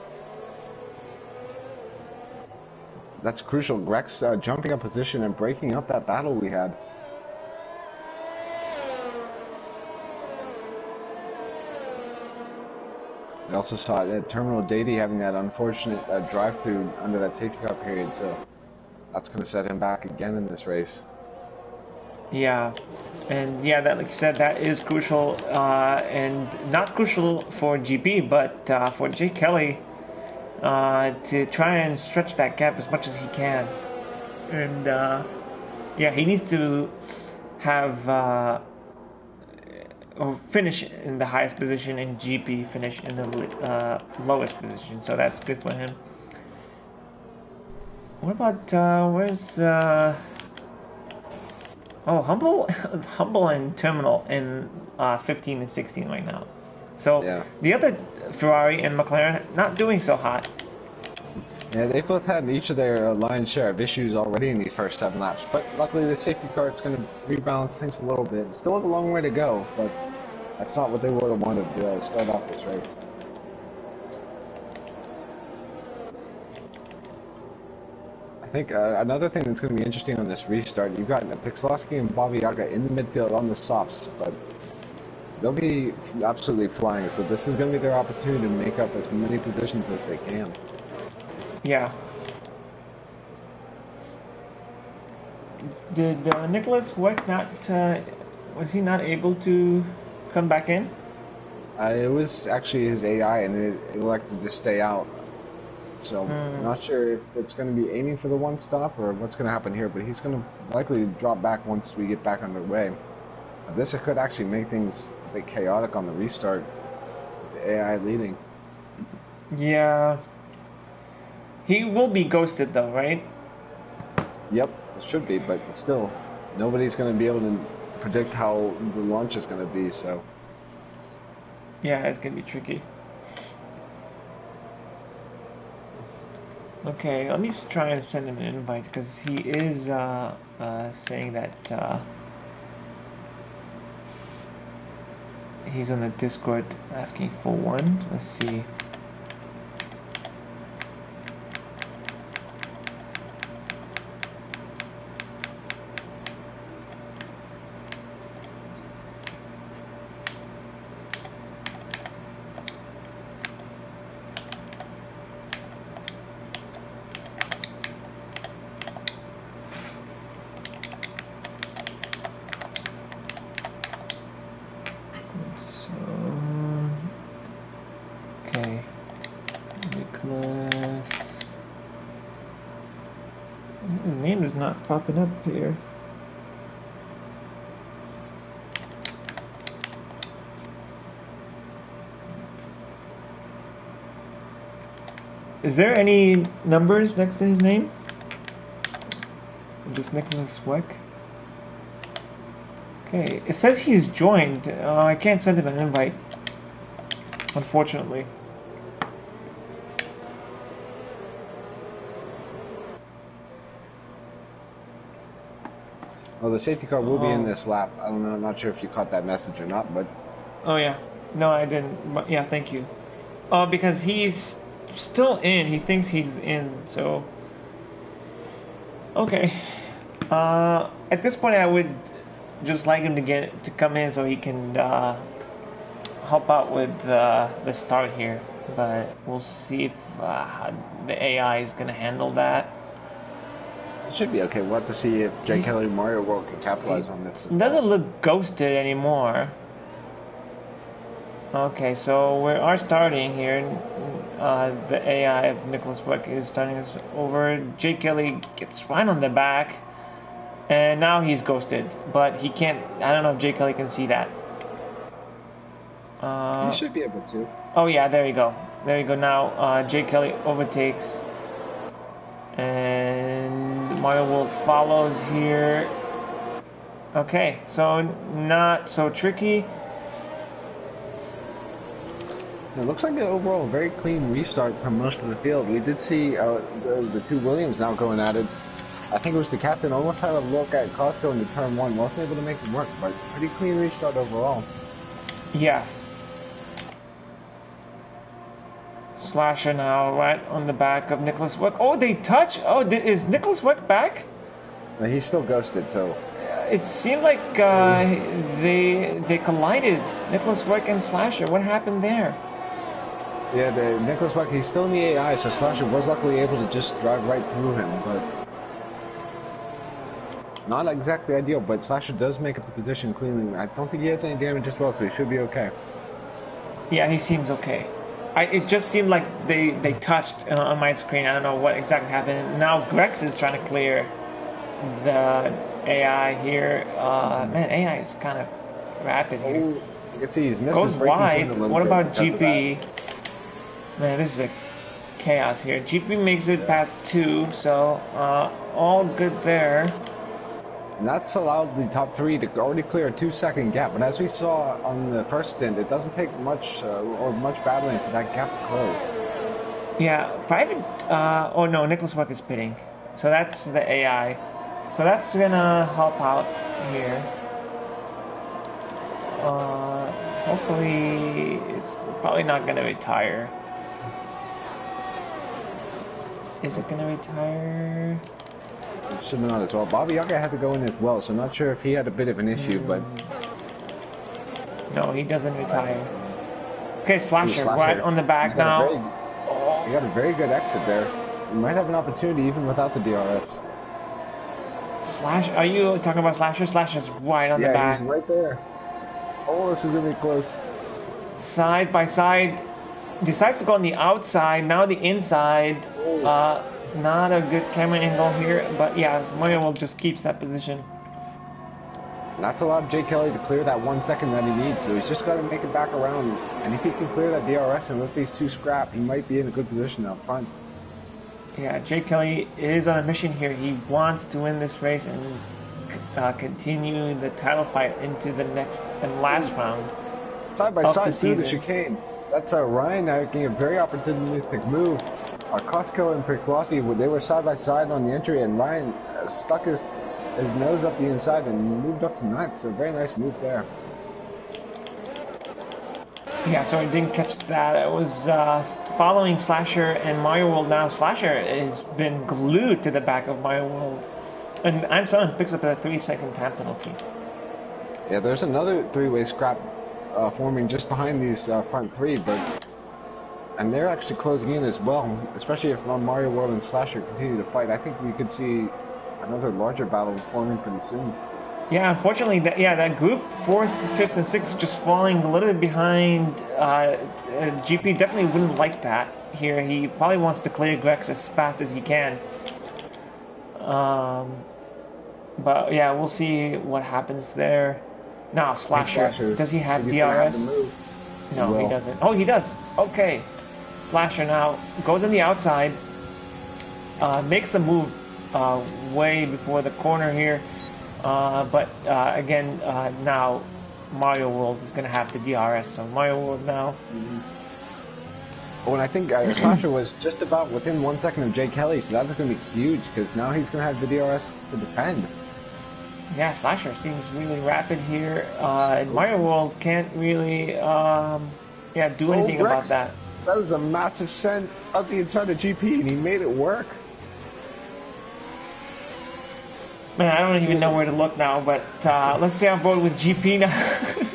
That's crucial. Rex jumping up position and breaking up that battle we had. We also saw Terminal Dady having that unfortunate drive-through under that safety car period, so that's going to set him back again in this race. Yeah, and yeah, that like you said, that is crucial, and not crucial for GP, but for Jake Kelly to try and stretch that gap as much as he can. And yeah, he needs to have or finish in the highest position, and GP finish in the lowest position. So that's good for him. What about where's oh, Humble and Terminal in 15 and 16 right now. So Yeah. the other Ferrari and McLaren not doing so hot. Yeah, they both had each of their lion's share of issues already in these first 7 laps, but luckily the safety car is going to rebalance things a little bit. Still have a long way to go, but that's not what they would have wanted to start off this race. I think another thing that's going to be interesting on this restart, you've got Pixlowski and Bobby Yaga in the midfield on the softs, but they'll be absolutely flying, so this is going to be their opportunity to make up as many positions as they can. Yeah. Did Nicholas Weck not? Was he not able to come back in? It was actually his AI, and it elected to stay out. So I'm not sure if it's going to be aiming for the one stop or what's going to happen here, but he's going to likely drop back once we get back underway. This could actually make things a bit chaotic on the restart, with the AI leading. Yeah. He will be ghosted though, right? Yep, it should be, but still, nobody's going to be able to predict how the launch is going to be, so. Yeah, it's going to be tricky. Okay, let me try and send him an invite because he is saying that he's on the Discord asking for one. Let's see. Okay, Nicholas. His name is not popping up here. Is there any numbers next to his name? Just Nicholas Weck. Okay, it says he's joined. I can't send him an invite, unfortunately. Well, the safety car will be in this lap. I don't know, I'm not sure if you caught that message or not, but... Oh, yeah. No, I didn't. But yeah, thank you. Because he's still in. He thinks he's in, so... Okay. At this point, I would just like him to come in so he can help out with the start here. But we'll see if the AI is going to handle that. It should be okay. We'll have to see if Jake Kelly Mario World can capitalize on this. It doesn't look ghosted anymore. Okay, so we are starting here. The AI of Nicholas Weck is starting us over. Jake Kelly gets right on the back. And now he's ghosted. But he can't... I don't know if Jake Kelly can see that. He should be able to. Oh, yeah, there you go. There you go. Now, Jake Kelly overtakes. And Mario World follows here. Okay, so not so tricky. It looks like an overall very clean restart from most of the field. We did see the two Williams now going at it. I think it was the captain almost had a look at Costco into turn one. Wasn't able to make it work, but pretty clean restart overall. Yes. Slasher now right on the back of Nicholas Weck. Oh, they touch. Oh, is Nicholas Weck back? He's still ghosted, so... It seemed like they collided, Nicholas Weck and Slasher. What happened there? Yeah, the Nicholas Buck, he's still in the AI, so Slasher was luckily able to just drive right through him, but not exactly ideal, but Slasher does make up the position cleanly. I don't think he has any damage as well, so he should be okay. Yeah, he seems okay. It just seemed like they touched on my screen. I don't know what exactly happened. Now Grex is trying to clear the AI here. Man, AI is kind of rapid here. Oh, you can see he's missed Goes his braking point wide. a little What bit about because of GP? Man, this is a chaos here. GP makes it past 2, so all good there. And that's allowed the top 3 to already clear a 2-second gap. But as we saw on the first stint, it doesn't take much or much battling for that gap to close. Yeah, private. Oh no, Nicholas Buck is pitting, so that's the AI. So that's gonna help out here. Hopefully, it's probably not gonna retire. Is it gonna retire? Should not as well. Bobby Yaga had to go in as well, so not sure if he had a bit of an issue, but no, he doesn't retire. Okay, Slasher, Slasher right on the back now. He got a very good exit there. He might have an opportunity even without the DRS. Slash, are you talking about Slasher? Slasher's right on the back. Yeah, he's right there. Oh, this is gonna be close. Side by side, decides to go on the outside. Now the inside. Not a good camera angle here, but yeah, Mario will just keeps that position. And that's allowed Jay Kelly to clear that 1 second that he needs, so he's just got to make it back around. And if he can clear that DRS and let these two scrap, he might be in a good position up front. Yeah, Jay Kelly is on a mission here. He wants to win this race and continue the title fight into the next and last round. Side by side through the chicane. That's Ryan making a very opportunistic move. Costco and Prixlossi, they were side by side on the entry, and Ryan stuck his nose up the inside and moved up to ninth. So very nice move there. Yeah, so I didn't catch that. It was following Slasher and Mario World now. Slasher has been glued to the back of Mario World. And Anson picks up a 3-second time penalty. Yeah, there's another three-way scrap forming just behind these front 3, and they're actually closing in as well, especially if Mario World and Slasher continue to fight. I think we could see another larger battle forming pretty soon. Yeah, unfortunately, that group, 4th, 5th, and 6th, just falling a little bit behind. GP definitely wouldn't like that here. He probably wants to clear Grex as fast as he can. But yeah, we'll see what happens there. Now, Slasher, does he have DRS? No, he doesn't. Oh, he does. Okay. Slasher now goes on the outside, makes the move way before the corner here. But again, now Mario World is going to have the DRS. So Mario World now. Oh, and I think Slasher was just about within 1 second of Jay Kelly, so that is going to be huge because now he's going to have the DRS to defend. Yeah, Slasher seems really rapid here. Mario World can't really do anything about that. That was a massive send up the inside of GP, and he made it work. Man, I don't even know where to look now, but let's stay on board with GP now.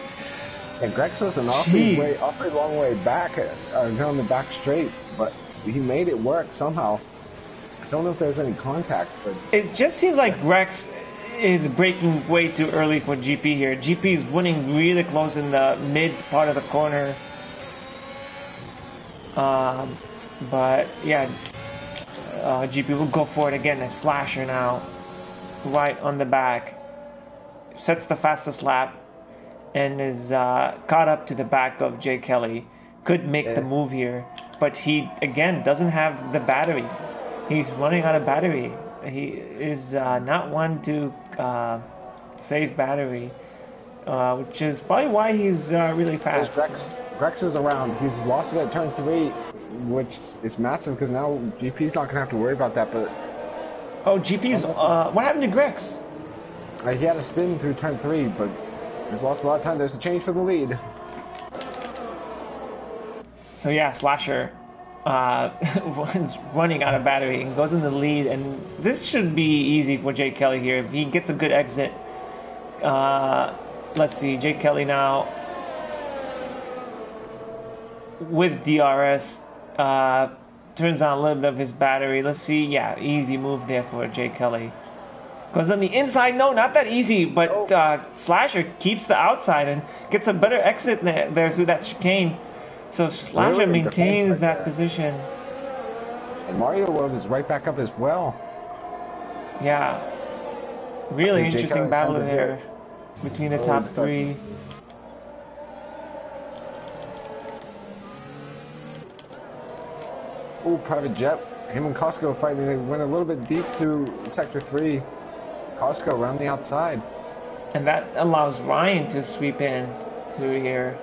And Grex was an awfully long way back, on the back straight, but he made it work somehow. I don't know if there's any contact, but it just seems like Grex is braking way too early for GP here. GP is winning really close in the mid part of the corner. But yeah, GP will go for it again as Slasher now, right on the back, sets the fastest lap, and is caught up to the back of Jay Kelly. Could make the move here, but he again doesn't have the battery. He's running out of battery. He is not one to save battery, which is probably why he's really fast. Grex is around. He's lost it at turn 3, which is massive because now GP's not going to have to worry about that. But GP's what happened to Grex? He had a spin through turn 3, but he's lost a lot of time. There's a change for the lead. So yeah, Slasher was running out of battery and goes in the lead, and this should be easy for Jay Kelly here if he gets a good exit. Let's see, Jay Kelly now with DRS. Turns on a little bit of his battery. Let's see. Yeah, easy move there for Jay Kelly. Because on the inside, no, not that easy. But Slasher keeps the outside and gets a better exit there through that chicane. So Slasher maintains that position. And Mario World is right back up as well. Yeah. Really interesting battle there between the top three. Oh, Private Jet. Him and Costco fighting. They went a little bit deep through Sector 3. Costco around the outside. And that allows Ryan to sweep in through here.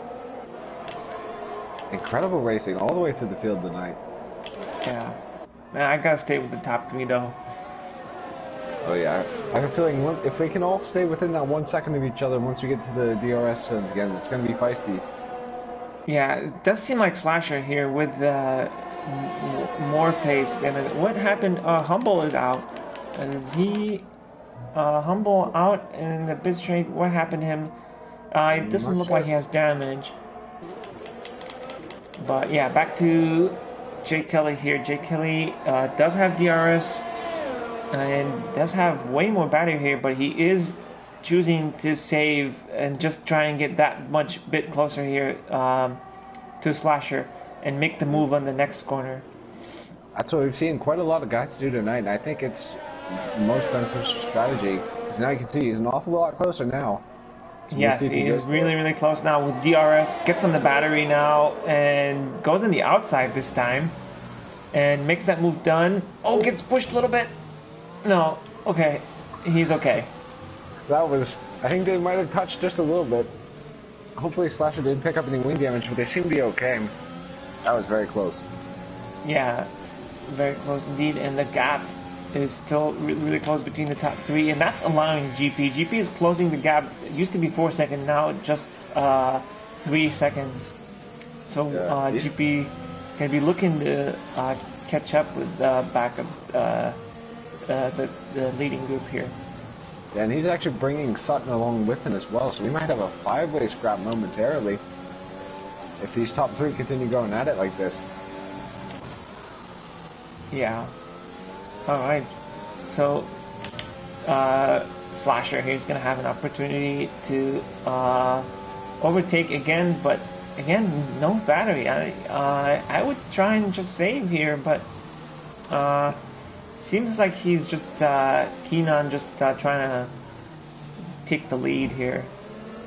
Incredible racing all the way through the field tonight. Yeah. Man, I gotta stay with the top three though. Oh yeah. I have a feeling if we can all stay within that 1 second of each other once we get to the DRS again, it's gonna be feisty. Yeah, it does seem like Slasher here with more pace. And what happened? Humble is out. Is he Humble out in the pit straight? What happened to him? It doesn't look like he has damage. But yeah, back to Jay Kelly here. Jay Kelly does have DRS and does have way more battery here, but he is choosing to save and just try and get that much bit closer here to Slasher and make the move on the next corner. That's what we've seen quite a lot of guys do tonight, and I think it's the most beneficial strategy, because now you can see he's an awful lot closer now. So yes, he is really close now with DRS, gets on the battery now, and goes on the outside this time, and makes that move done. Oh, gets pushed a little bit. No, okay, he's okay. That was, I think they might have touched just a little bit. Hopefully Slasher didn't pick up any wing damage, but they seem to be okay. That was very close. Yeah, very close indeed, and the gap is still really close between the top three, and that's allowing GP. GP is closing the gap. It used to be 4 seconds, now just 3 seconds. So GP can be looking to catch up with the back of the leading group here. Yeah, and he's actually bringing Sutton along with him as well, so we might have a five-way scrap momentarily if these top three continue going at it like this. Yeah. Alright. So, Slasher here is going to have an opportunity to overtake again, but again, no battery. I would try and just save here, but seems like he's just keen on just trying to take the lead here.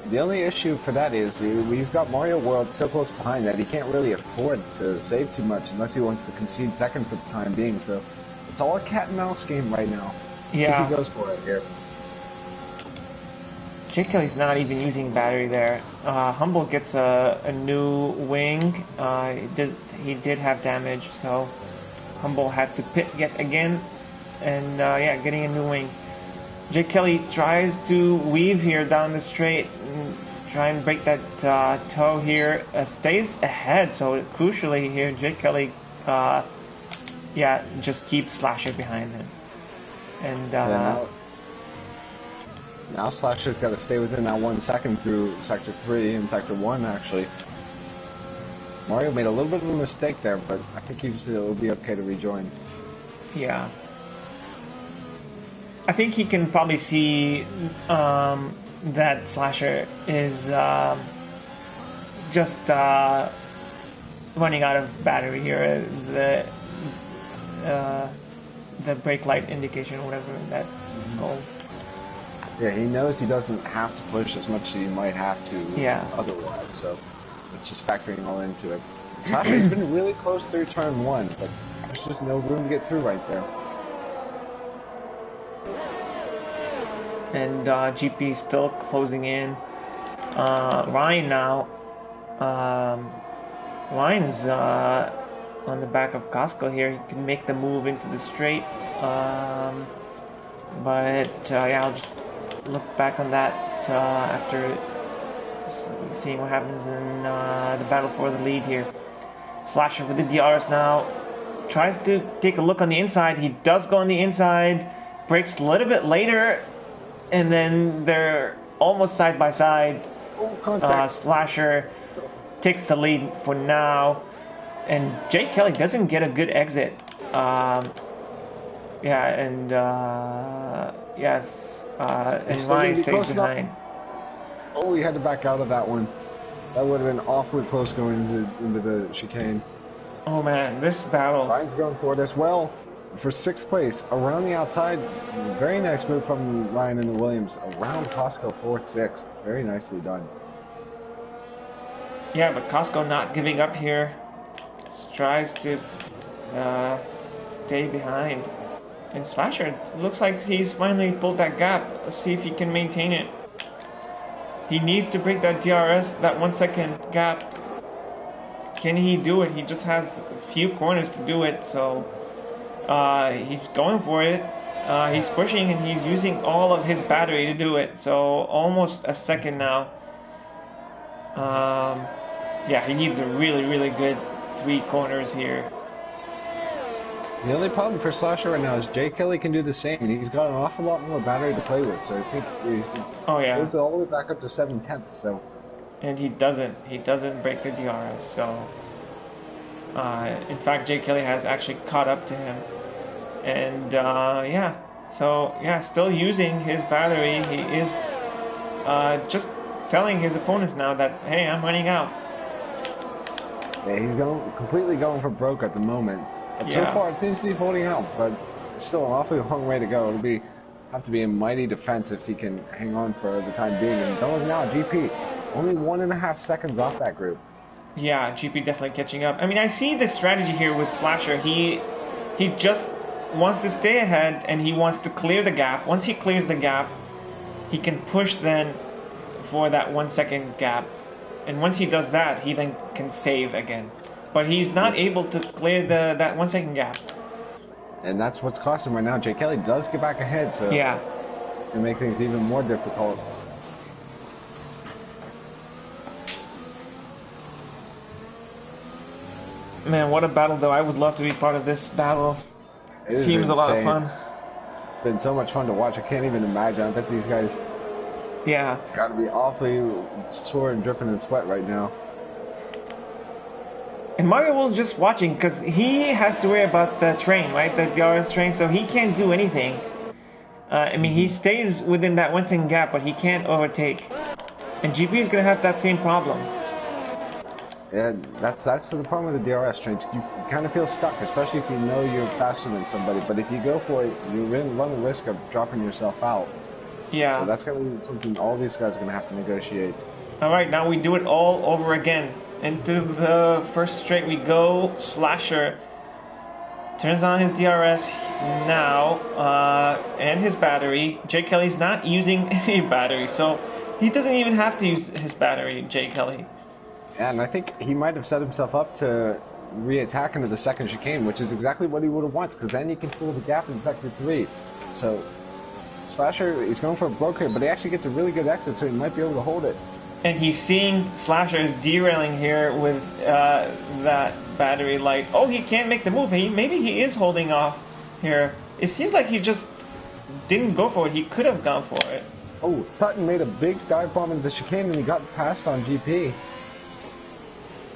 The only issue for that is he's got Mario World so close behind that he can't really afford to save too much unless he wants to concede second for the time being. So it's all a cat and mouse game right now. Yeah. I think he goes for it here. Jay Kelly's not even using battery there. Humble gets a new wing. He did have damage, so Humble had to pit yet again, and yeah, getting a new wing. Jay Kelly tries to weave here down the straight, and try and break that toe here. Stays ahead, so crucially here, Jay Kelly, yeah, just keeps Slasher behind him. And now Slasher's got to stay within that 1 second through Sector 3 and Sector 1, actually. Mario made a little bit of a mistake there, but I think he'll be okay to rejoin. Yeah. I think he can probably see that Slasher is just running out of battery here. The brake light indication, or whatever that's called. Yeah, he knows he doesn't have to push as much as he might have to otherwise, so it's just factoring all into it. Slasher's been really close through turn 1, but there's just no room to get through right there. And GP still closing in. Ryan now. Ryan is on the back of Costco here. He can make the move into the straight. But yeah, I'll just look back on that after seeing what happens in the battle for the lead here. Slasher with the DRS now. Tries to take a look on the inside. He does go on the inside. Breaks a little bit later. And then they're almost side by side. Contact. Slasher takes the lead for now. And Jake Kelly doesn't get a good exit. Yeah, and yes, and Ryan stays behind. Oh, he had to back out of that one. That would have been awfully close going into the chicane. Oh man, this battle. Ryan's going for it as well for 6th place. Around the outside, very nice move from Ryan and the Williams. Around Costco for 6th. Very nicely done. Yeah, but Costco not giving up here. Tries to stay behind. And Slasher looks like he's finally pulled that gap. Let's see if he can maintain it. He needs to break that DRS, that 1 second gap. Can he do it? He just has a few corners to do it, so he's going for it. He's pushing and he's using all of his battery to do it, so almost a second now. Yeah, he needs a really, really good 3 corners here. The only problem for Slasher right now is Jay Kelly can do the same, and he's got an awful lot more battery to play with, so I think he's goes all the way back up to 7/10. So, and he doesn't break the DRS. So, in fact, Jay Kelly has actually caught up to him, and yeah, so yeah, still using his battery. He is just telling his opponents now that, hey, I'm running out. Yeah, he's completely going for broke at the moment. But so far, it seems to be holding out, but still an awfully long way to go. It'll have to be a mighty defense if he can hang on for the time being. And don't look now, GP only 1.5 seconds off that group. Yeah, GP definitely catching up. I mean, I see the strategy here with Slasher. He just wants to stay ahead and he wants to clear the gap. Once he clears the gap, he can push then for that 1 second gap. And once he does that, he then can save again. But he's not able to clear that 1 second gap. And that's what's costing him right now. Jay Kelly does get back ahead, so yeah, it's going to make things even more difficult. Man, what a battle, though. I would love to be part of this battle. It seems a lot of fun. It's been so much fun to watch. I can't even imagine. I bet these guys got to be awfully sore and dripping in sweat right now. And Mario will just watching because he has to worry about the train, right? The DRS train, so he can't do anything. I mean, he stays within that 1 second gap, but he can't overtake. And GP is going to have that same problem. Yeah, that's the problem with the DRS trains. You kind of feel stuck, especially if you know you're faster than somebody. But if you go for it, you run the risk of dropping yourself out. Yeah. So that's going to be something all these guys are going to have to negotiate. All right, now we do it all over again. Into the first straight we go. Slasher turns on his DRS now and his battery. Jay Kelly's not using any battery, so he doesn't even have to use his battery, Jay Kelly. Yeah, and I think he might have set himself up to re-attack into the second chicane, which is exactly what he would have wanted, because then he can fill the gap in sector 3. So Slasher, he's going for a broke here, but he actually gets a really good exit, so he might be able to hold it. And he's seeing Slasher is derailing here with that battery light. Oh, he can't make the move. Maybe he is holding off here. It seems like he just didn't go for it. He could have gone for it. Oh, Sutton made a big dive bomb into the chicane and he got passed on GP.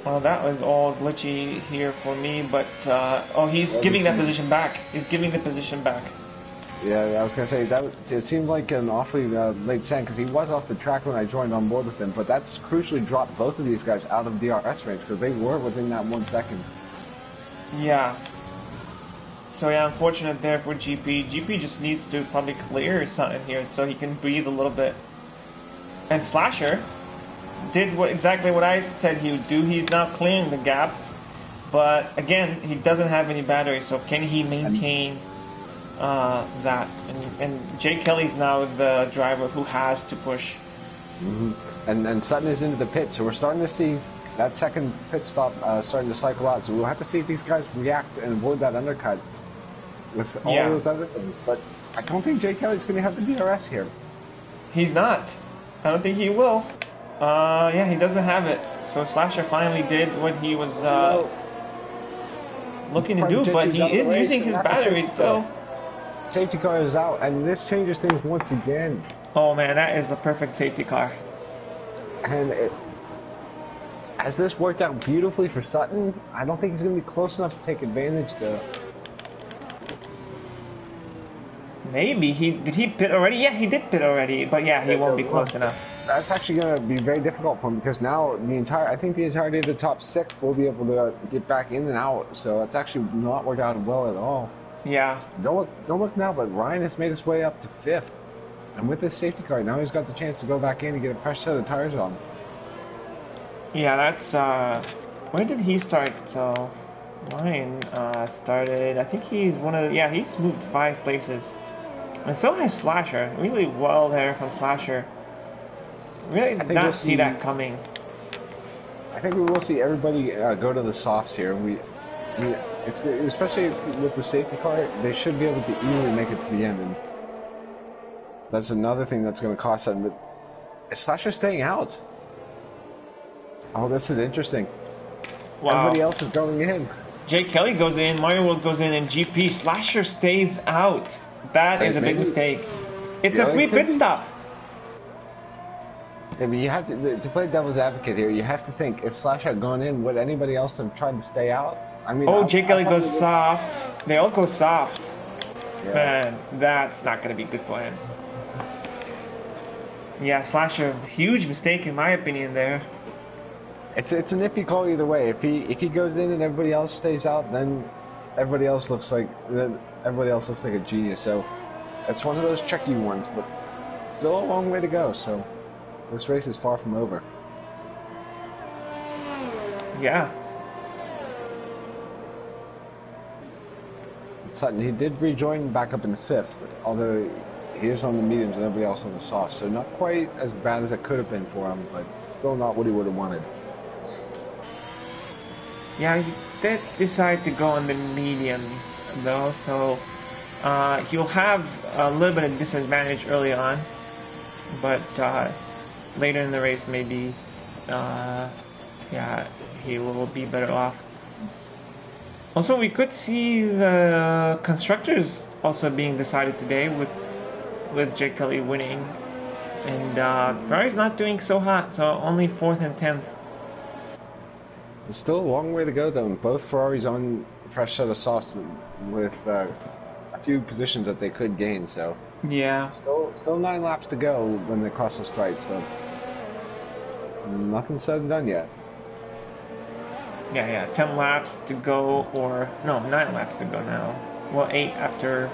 Well, that was all glitchy here for me, but oh, he's giving that position back. He's giving the position back. Yeah, I was going to say, it seemed like an awfully late send, because he was off the track when I joined on board with him, but that's crucially dropped both of these guys out of DRS range, because they were within that 1 second. Yeah. So yeah, unfortunate there for GP. GP just needs to probably clear something here so he can breathe a little bit. And Slasher did exactly what I said he would do. He's now clearing the gap, but again, he doesn't have any battery, so can he maintain that? And Jay Kelly's now the driver who has to push. Mm-hmm. And Sutton is into the pit, so we're starting to see that second pit stop starting to cycle out. So we'll have to see if these guys react and avoid that undercut with all those other things. But I don't think Jay Kelly's going to have the DRS here. He's not. I don't think he will. Yeah, he doesn't have it. So Slasher finally did what he was looking to do, but he is using his battery still. Safety car is out, and this changes things once again. Oh man, that is the perfect safety car. And Has this worked out beautifully for Sutton? I don't think he's going to be close enough to take advantage, though. Maybe did he pit already? Yeah, he did pit already, but yeah, he won't be close enough. That's actually going to be very difficult for him because now I think the entirety of the top 6 will be able to get back in and out. So it's actually not worked out well at all. Yeah. Don't look now, but Ryan has made his way up to 5th, and with his safety car, now he's got the chance to go back in and get a fresh set of tires on. Yeah, that's where did he start? So Ryan started. I think he's he's moved 5 places. And so has Slasher. Really well there from Slasher. Really did not see that coming. I think we will see everybody go to the softs here. It's especially with the safety car, they should be able to easily make it to the end. And that's another thing that's going to cost them. But is Slasher staying out? Oh, this is interesting. Wow. Everybody else is going in. Jake Kelly goes in, Mario World goes in, and GP Slasher stays out. That is a big mistake. It's a free pit stop. I mean, you have to play devil's advocate here. You have to think if Slasher had gone in, would anybody else have tried to stay out? I mean, Jake Kelly goes soft. They all go soft. Yeah. Man, that's not going to be good for him. Yeah, Slasher, huge mistake in my opinion there. It's a nifty call either way. If he goes in and everybody else stays out, then everybody else looks like a genius. So it's one of those tricky ones, but still a long way to go. So this race is far from over. Yeah. Sutton, he did rejoin back up in 5th, although he is on the mediums and everybody else on the softs. So not quite as bad as it could have been for him, but still not what he would have wanted. Yeah, he did decide to go on the mediums, though, so he'll have a little bit of disadvantage early on, but later in the race, maybe, he will be better off. Also, we could see the constructors also being decided today with Jake Kelly winning, and Ferrari's not doing so hot, so only 4th and 10th. There's still a long way to go, though. Both Ferraris on fresh set of softs with a few positions that they could gain. So yeah, still 9 laps to go when they cross the stripe. So nothing said and done yet. Yeah, 10 laps to go, or no, 9 laps to go now. Well, 8 after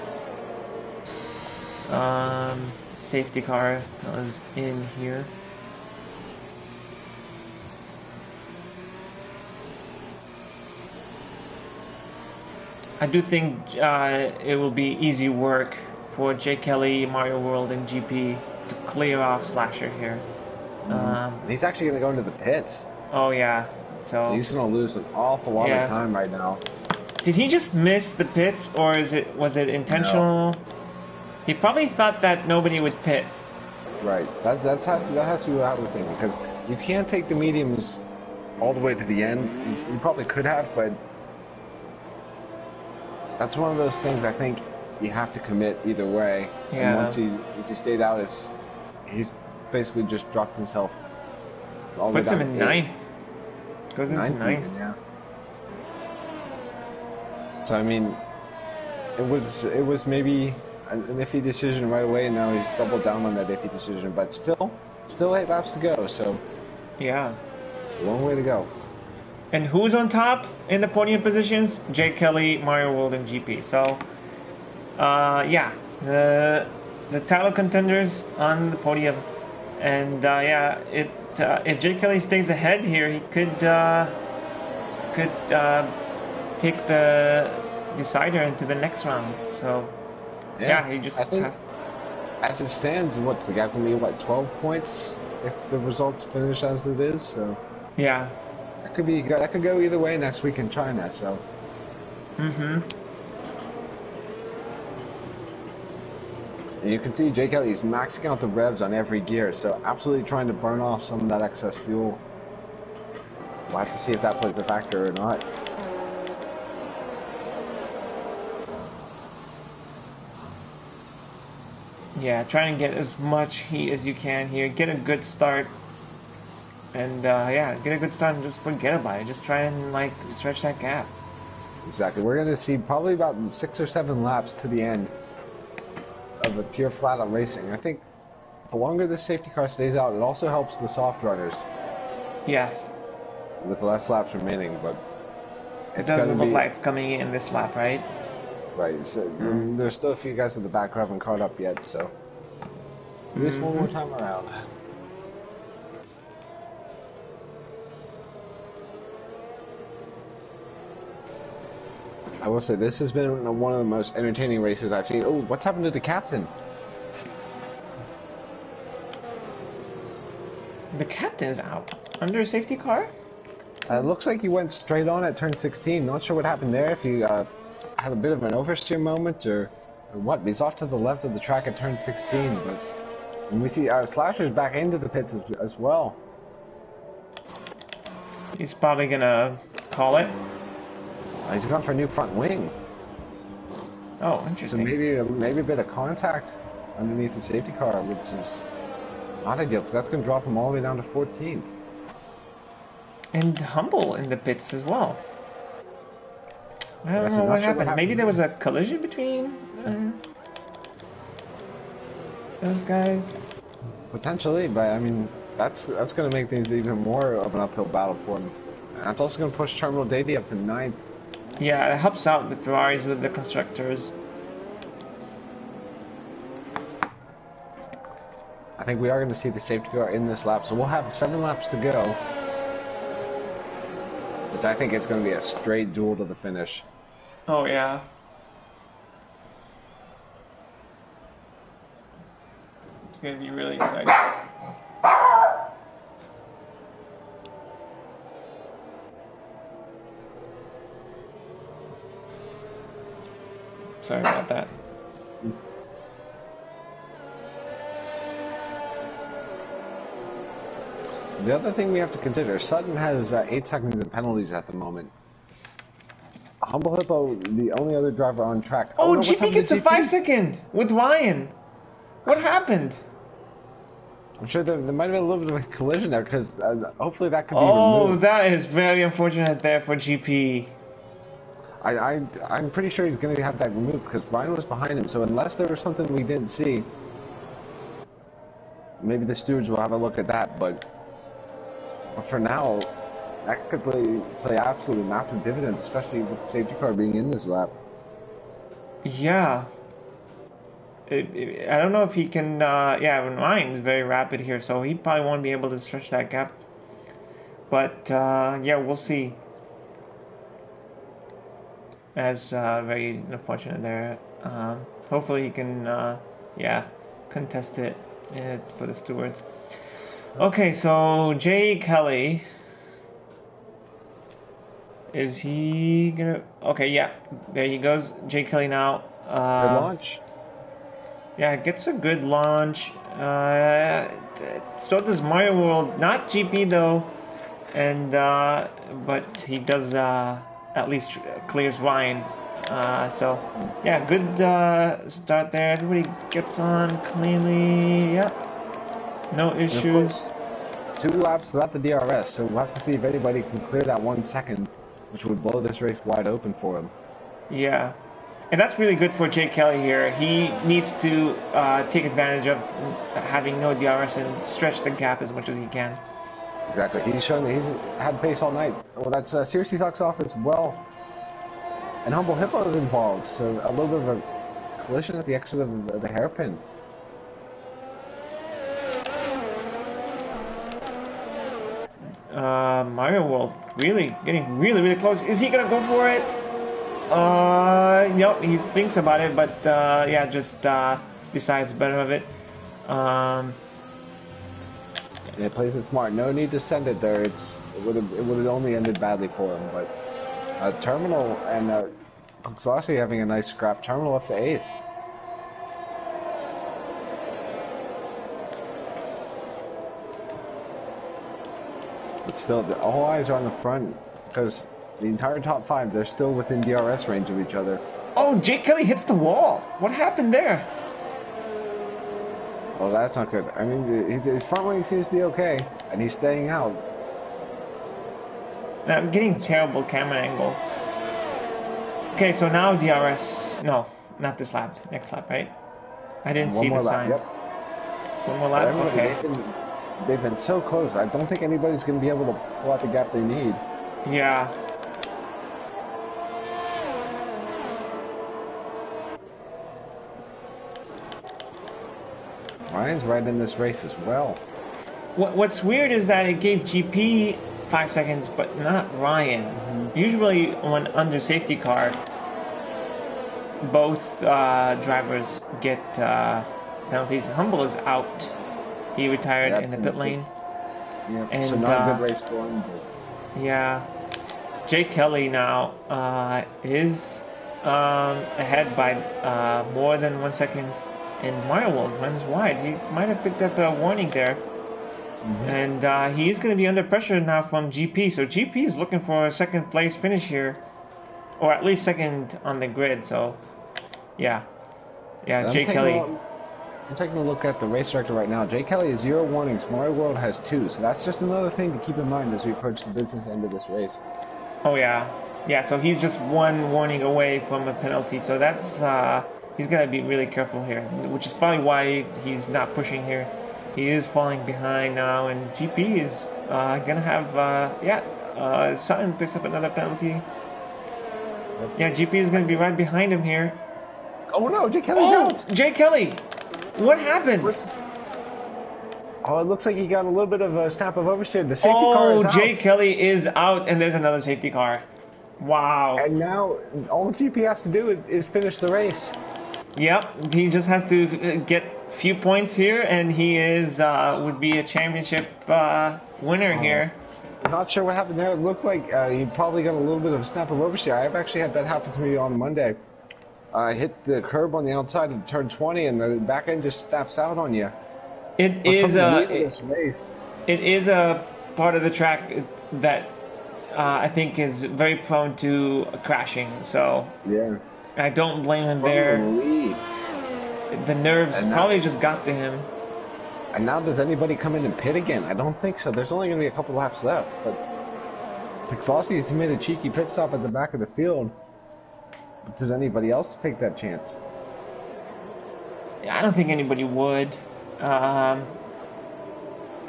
safety car was in here. I do think it will be easy work for Jake Kelly, Mario World, and GP to clear off Slasher here. He's actually going to go into the pits. Oh yeah, so he's going to lose an awful lot of time right now. Did he just miss the pits, or was it intentional? No. He probably thought that nobody would pit. Right. That has to be what I was thinking, because you can't take the mediums all the way to the end. You probably could have, but that's one of those things I think you have to commit either way. Yeah. And once he stayed out, he's basically just dropped himself. Puts him in 9th. Goes into 9th. Yeah. So I mean, it was maybe an iffy decision right away, and now he's doubled down on that iffy decision. But still 8 laps to go. So yeah, long way to go. And who's on top in the podium positions? Jake Kelly, Mario World, and GP. So, the title contenders on the podium, and if Jake Kelly stays ahead here, he could take the decider into the next round. So, he just has. As it stands, what's the gap going to be? 12 points if the results finish as it is. So yeah. That could go either way next week in China, so. You can see Jake Kelly is maxing out the revs on every gear, so absolutely trying to burn off some of that excess fuel. We'll have to see if that plays a factor or not. Yeah, try and get as much heat as you can here. Get a good start. And yeah, get a good start and just forget about it. Just try and like stretch that gap. Exactly. We're going to see probably about 6 or 7 laps to the end of a pure flat-out racing. I think the longer the safety car stays out, it also helps the soft runners. Yes. With less laps remaining, but it doesn't look like it's coming in this lap, right? Right. So there's still a few guys in the back who haven't caught up yet, so at least one more time around. I will say this has been one of the most entertaining races I've seen. Oh, what's happened to the captain? The captain's out under a safety car? It looks like he went straight on at turn 16. Not sure what happened there. If he had a bit of an oversteer moment or what. He's off to the left of the track at turn 16. But and we see Slasher's back into the pits as well. He's probably gonna call it. He's gone for a new front wing. Oh, interesting. So maybe a bit of contact underneath the safety car, which is not ideal because that's going to drop him all the way down to 14th. And Humble in the pits as well. I don't know what happened. Maybe there was a collision between those guys. Potentially, but I mean that's going to make things even more of an uphill battle for him. And that's also going to push Terminal Davy up to 9th. Yeah, it helps out the Ferraris with the constructors. I think we are going to see the safety car in this lap, so we'll have 7 laps to go. Which I think it's going to be a straight duel to the finish. Oh, yeah. It's going to be really exciting. Sorry about that. The other thing we have to consider, Sutton has 8 seconds in penalties at the moment. Humble Hippo, the only other driver on track. Oh, no, GP gets a 5 second with Ryan. What happened? I'm sure there might have been a little bit of a collision there because hopefully that could be removed. removed. That is very unfortunate there for GP. I'm pretty sure he's going to have that removed because Ryan was behind him. So unless there was something we didn't see, maybe the stewards will have a look at that. But for now, that could play absolutely massive dividends, especially with the safety car being in this lap. Yeah. I don't know if he can. Yeah, Ryan is very rapid here, so he probably won't be able to stretch that gap. But yeah, we'll see. That's very unfortunate there. Hopefully he can, yeah, contest it for the stewards. Okay, so Jay Kelly. Is he gonna? Okay, yeah, there he goes. Jay Kelly now. Good launch. Yeah, gets a good launch. So does Mario World, not GP though, and but he does at least clears Ryan. So yeah, good start there. Everybody gets on cleanly. Yep, no issues. 2 laps without the DRS, so we'll have to see if anybody can clear that 1 second, which would blow this race wide open for him. Yeah. And that's really good for Jake Kelly here. He needs to take advantage of having no DRS and stretch the gap as much as he can. Exactly. He's had pace all night. Well, that's Seriously Sucks off as well. And Humble Hippo is involved, so a little bit of a collision at the exit of the hairpin. Mario World really getting really close. Is he gonna go for it? Nope, he thinks about it, but yeah, just decides better of it. Yeah, plays it smart. No need to send it there. It would have only ended badly for him. But Terminal and Exhausty having a nice scrap. Terminal up to 8th. But still, all eyes are on the front because the entire top 5, they're still within DRS range of each other. Oh, Jake Kelly hits the wall. What happened there? Oh, that's not good. I mean, his front wing seems to be okay, and he's staying out. I'm getting terrible camera angles. Okay, so now DRS. No, not this lap. Next lap, right? I didn't One see the more lap. sign. Yep. One more But lap? everybody, Okay. they've been so close. I don't think anybody's going to be able to pull out the gap they need. Yeah. Ryan's right in this race as well. What's weird is that it gave GP 5 seconds, but not Ryan. Usually, when under safety car, both drivers get penalties. Humble is out. He retired in the pit lane. Yeah, And, so not a good race for him. Yeah. Jake Kelly now is ahead by more than 1 second. And Mario World runs wide. He might have picked up a warning there. And he is going to be under pressure now from GP. So GP is looking for a second place finish here. Or at least second on the grid. So, yeah. Yeah, Jake Kelly. I'm taking a look at the race director right now. Jake Kelly has 0 warnings. Mario World has 2. So that's just another thing to keep in mind as we approach the business end of this race. Oh, yeah. Yeah, so he's just 1 warning away from a penalty. So that's... he's going to be really careful here. Which is probably why he's not pushing here. He is falling behind now. And GP is going to have... Sutton picks up another penalty. Yeah, GP is going to be right behind him here. Oh, no. Jake Kelly's out. Jake Kelly! What happened? Oh, it looks like he got a little bit of a snap of oversteer. The safety car is out. Jake Kelly is out, and there's another safety car. Wow. And now all GP has to do is finish the race. Yep, he just has to get few points here, and he is would be a championship winner here. Not sure what happened there. It looked like he probably got a little bit of a snap of oversteer. I've actually had that happen to me on Monday. I hit the curb on the outside of turn 20, and the back end just snaps out on you. It is a part of the track that I think is very prone to crashing. So yeah, I don't blame him there. The nerves probably just got to him. And now does anybody come in and pit again? I don't think so. There's only going to be a couple laps left. But Pixlossi has made a cheeky pit stop at the back of the field. But does anybody else take that chance? I don't think anybody would. I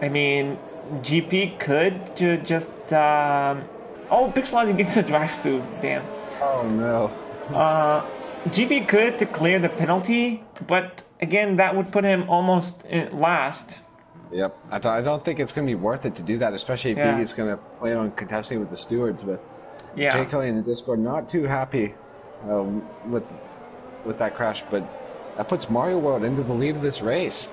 mean, GP could just... Oh, Pixlossi gets a drive-through. Damn. Oh, no. GP could to clear the penalty, but again, that would put him almost last. Yep. I don't think it's going to be worth it to do that, especially if he's going to plan on contesting with the stewards. But Jake Kelly in the Discord not too happy with that crash, but that puts Mario World into the lead of this race.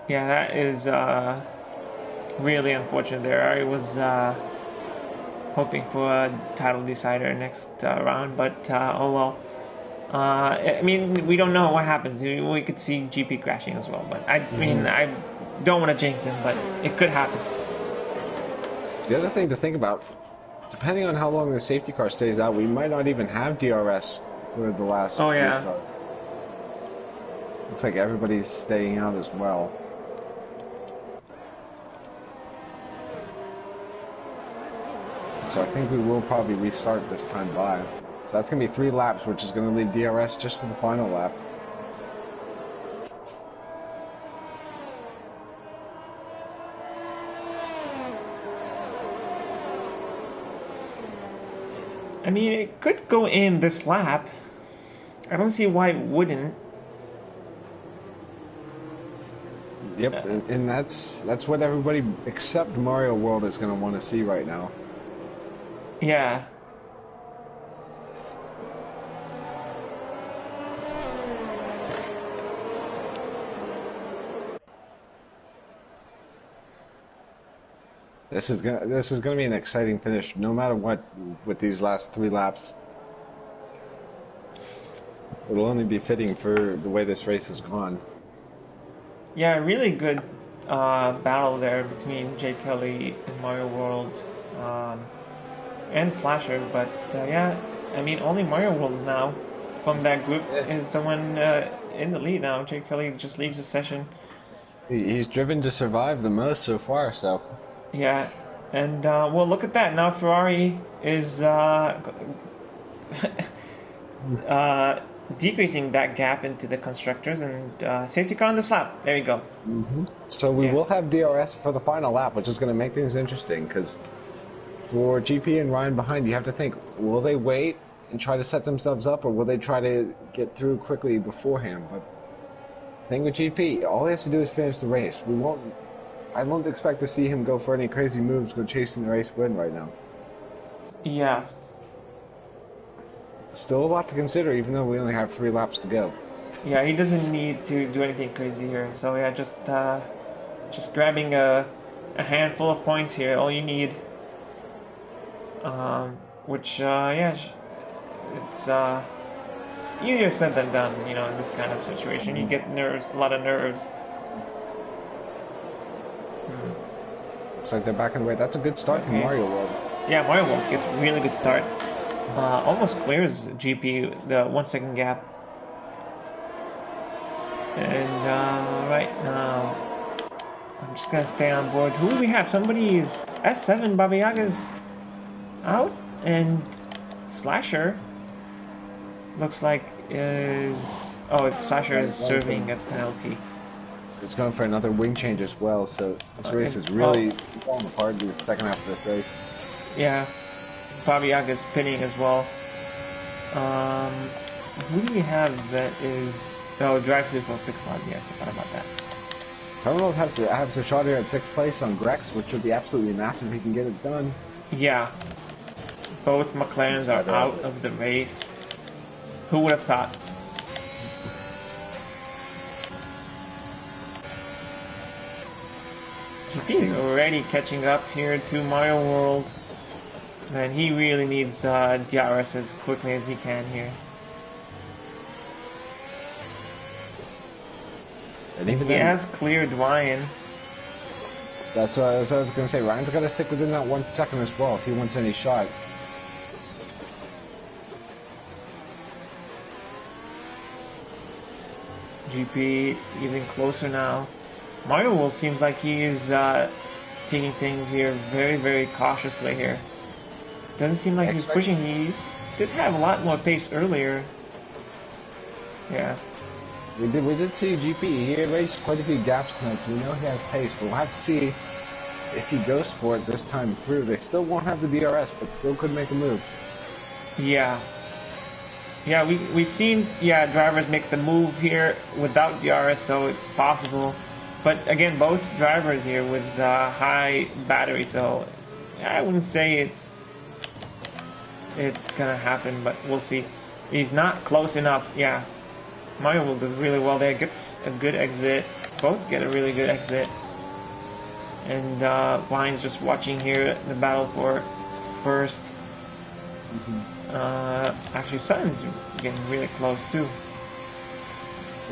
Yeah, that is really unfortunate there. I was hoping for a title decider next round, but oh well. I mean, we don't know what happens. We could see GP crashing as well, but I mean, I don't want to jinx him, but it could happen. The other thing to think about, depending on how long the safety car stays out, we might not even have DRS for the last restart. Looks like everybody's staying out as well. So I think we will probably restart this time by. So that's going to be 3 laps, which is going to leave DRS just for the final lap. I mean, it could go in this lap. I don't see why it wouldn't. Yep, and that's what everybody except Mario World is going to want to see right now. Yeah. This is gonna be an exciting finish, no matter what, with these last 3 laps. It'll only be fitting for the way this race has gone. Yeah, really good battle there between Jake Kelly and Mario World and Slasher, but yeah, I mean, only Mario World is now from that group is the one in the lead now. Jake Kelly just leaves the session. He's driven to survive the most so far, so. Yeah, and well, look at that. Now Ferrari is decreasing that gap into the constructors, and safety car on this lap. There you go. So we will have DRS for the final lap, which is going to make things interesting, because for GP and Ryan behind, you have to think, will they wait and try to set themselves up, or will they try to get through quickly beforehand? But the thing with GP, all he has to do is finish the race. I don't expect to see him go for any crazy moves, go chasing the race win right now. Yeah. Still a lot to consider, even though we only have 3 laps to go. Yeah, he doesn't need to do anything crazy here. So yeah, just grabbing a handful of points here. All you need. Which yeah, it's easier said than done. You know, in this kind of situation, you get nerves, a lot of nerves. Looks like they're back in the way. That's a good start from Mario World. Yeah, Mario World gets a really good start. Almost clears GP the 1 second gap. And right now, I'm just gonna stay on board. Who do we have? Somebody is S7. Baba Yaga's out, and Slasher looks like Slasher is serving a penalty. It's going for another wing change as well, so this race is really falling apart in the second half of this race. Yeah, Baba Yaga's pinning as well. Who do we have that is... Oh, drive through for fixed line. Yeah, I forgot about that. Terminal has a shot here at 6th place on Grex, which would be absolutely massive if he can get it done. Yeah. Both McLarens are out of the race. Who would have thought? GP's already catching up here to Mario World. Man, he really needs DRS as quickly as he can here. And even he has cleared Ryan. That's what I was going to say. Ryan's got to stick within that 1 second as well if he wants any shot. GP even closer now. Mario World seems like he is taking things here very, very cautiously here. Doesn't seem like he's pushing. He did have a lot more pace earlier. Yeah. We did see GP. He raced quite a few gaps tonight, so we know he has pace. But we'll have to see if he goes for it this time through. They still won't have the DRS, but still could make a move. Yeah. Yeah, we've seen drivers make the move here without DRS, so it's possible. But again, both drivers here with high battery, so I wouldn't say it's gonna happen, but we'll see. He's not close enough. Yeah. Mario does really well there, gets a good exit. Both get a really good exit. And Ryan's just watching here the battle for first. Actually, Sutton's getting really close too.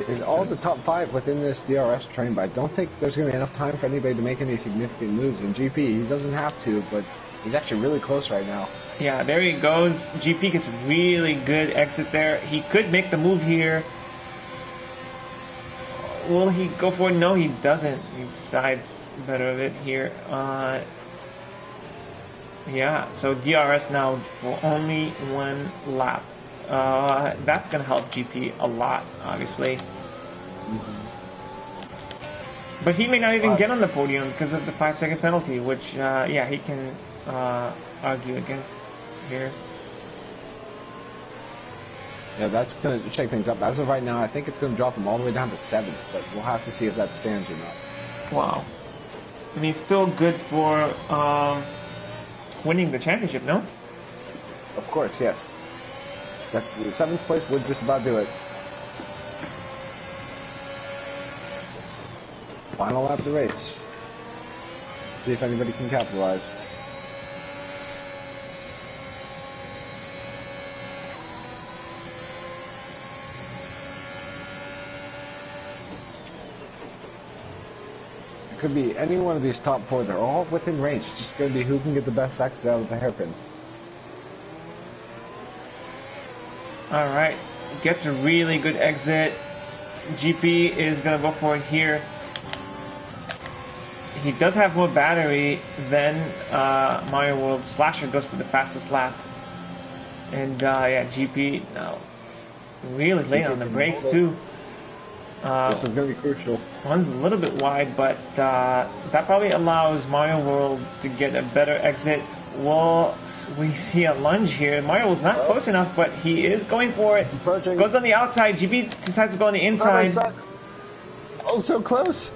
It's all the top 5 within this DRS train, but I don't think there's going to be enough time for anybody to make any significant moves. In GP, he doesn't have to, but he's actually really close right now. Yeah, there he goes. GP gets a really good exit there. He could make the move here. Will he go for it? No, he doesn't. He decides better of it here. Yeah, so DRS now for only 1 lap. That's going to help GP a lot, obviously. But he may not even get on the podium because of the 5-second penalty, which, yeah, he can argue against here. Yeah, that's going to shake things up. As of right now, I think it's going to drop him all the way down to 7th, but we'll have to see if that stands or not. Wow. I mean, still good for winning the championship, no? Of course, yes. The 7th place would just about do it. Final lap of the race. See if anybody can capitalize. It could be any one of these top 4. They're all within range. It's just going to be who can get the best exit out of the hairpin. All right. gets a really good exit. GP is gonna go for it here. He does have more battery than Mario World. Slasher goes for the fastest lap. And yeah, GP now really late on the brakes too. This is going to be crucial. One's a little bit wide, but that probably allows Mario World to get a better exit. Well, we see a lunge here. Mario World's not close enough, but he is going for it. Goes on the outside. GP decides to go on the inside. Oh, so close.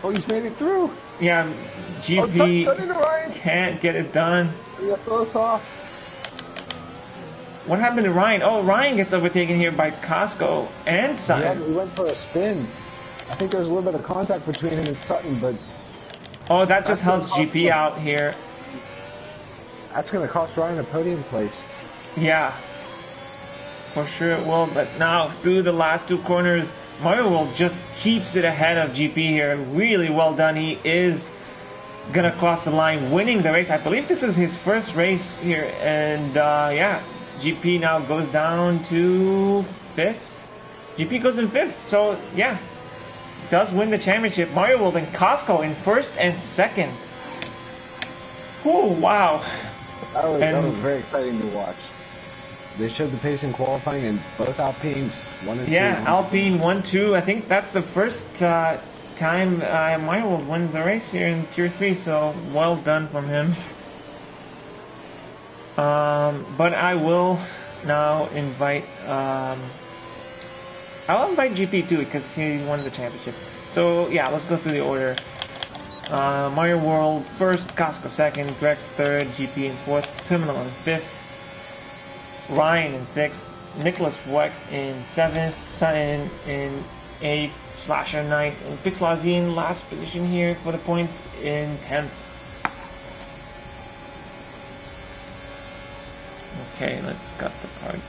Oh, he's made it through. Yeah, GP can't get it done. We got both off. What happened to Ryan? Oh, Ryan gets overtaken here by Costco and Sutton. Yeah, we went for a spin. I think there was a little bit of contact between him and Sutton, but... Oh, that just helps GP out here. That's going to cost Ryan a podium place. Yeah. For sure it will, but now through the last two corners, Mario World just keeps it ahead of GP here. Really well done. He is going to cross the line, winning the race. I believe this is his first race here, and yeah. GP now goes down to 5th. GP goes in 5th, so yeah, does win the championship. Mario World and Costco in 1st and 2nd. Oh wow! That was very exciting to watch. They showed the pace in qualifying, and both Alpines 1 and 2. Yeah, Alpine 1-2. I think that's the first time Mario World wins the race here in Tier 3. So well done from him. But I will now invite, I'll invite GP too because he won the championship. So yeah, let's go through the order. Mario World 1st, Costco 2nd, Grex 3rd, GP in 4th, Terminal in 5th, Ryan in 6th, Nicholas Weck in 7th, Sutton in 8th, Slasher 9th, and Pixelazi in last position here for the points in 10th. Okay, let's cut the card.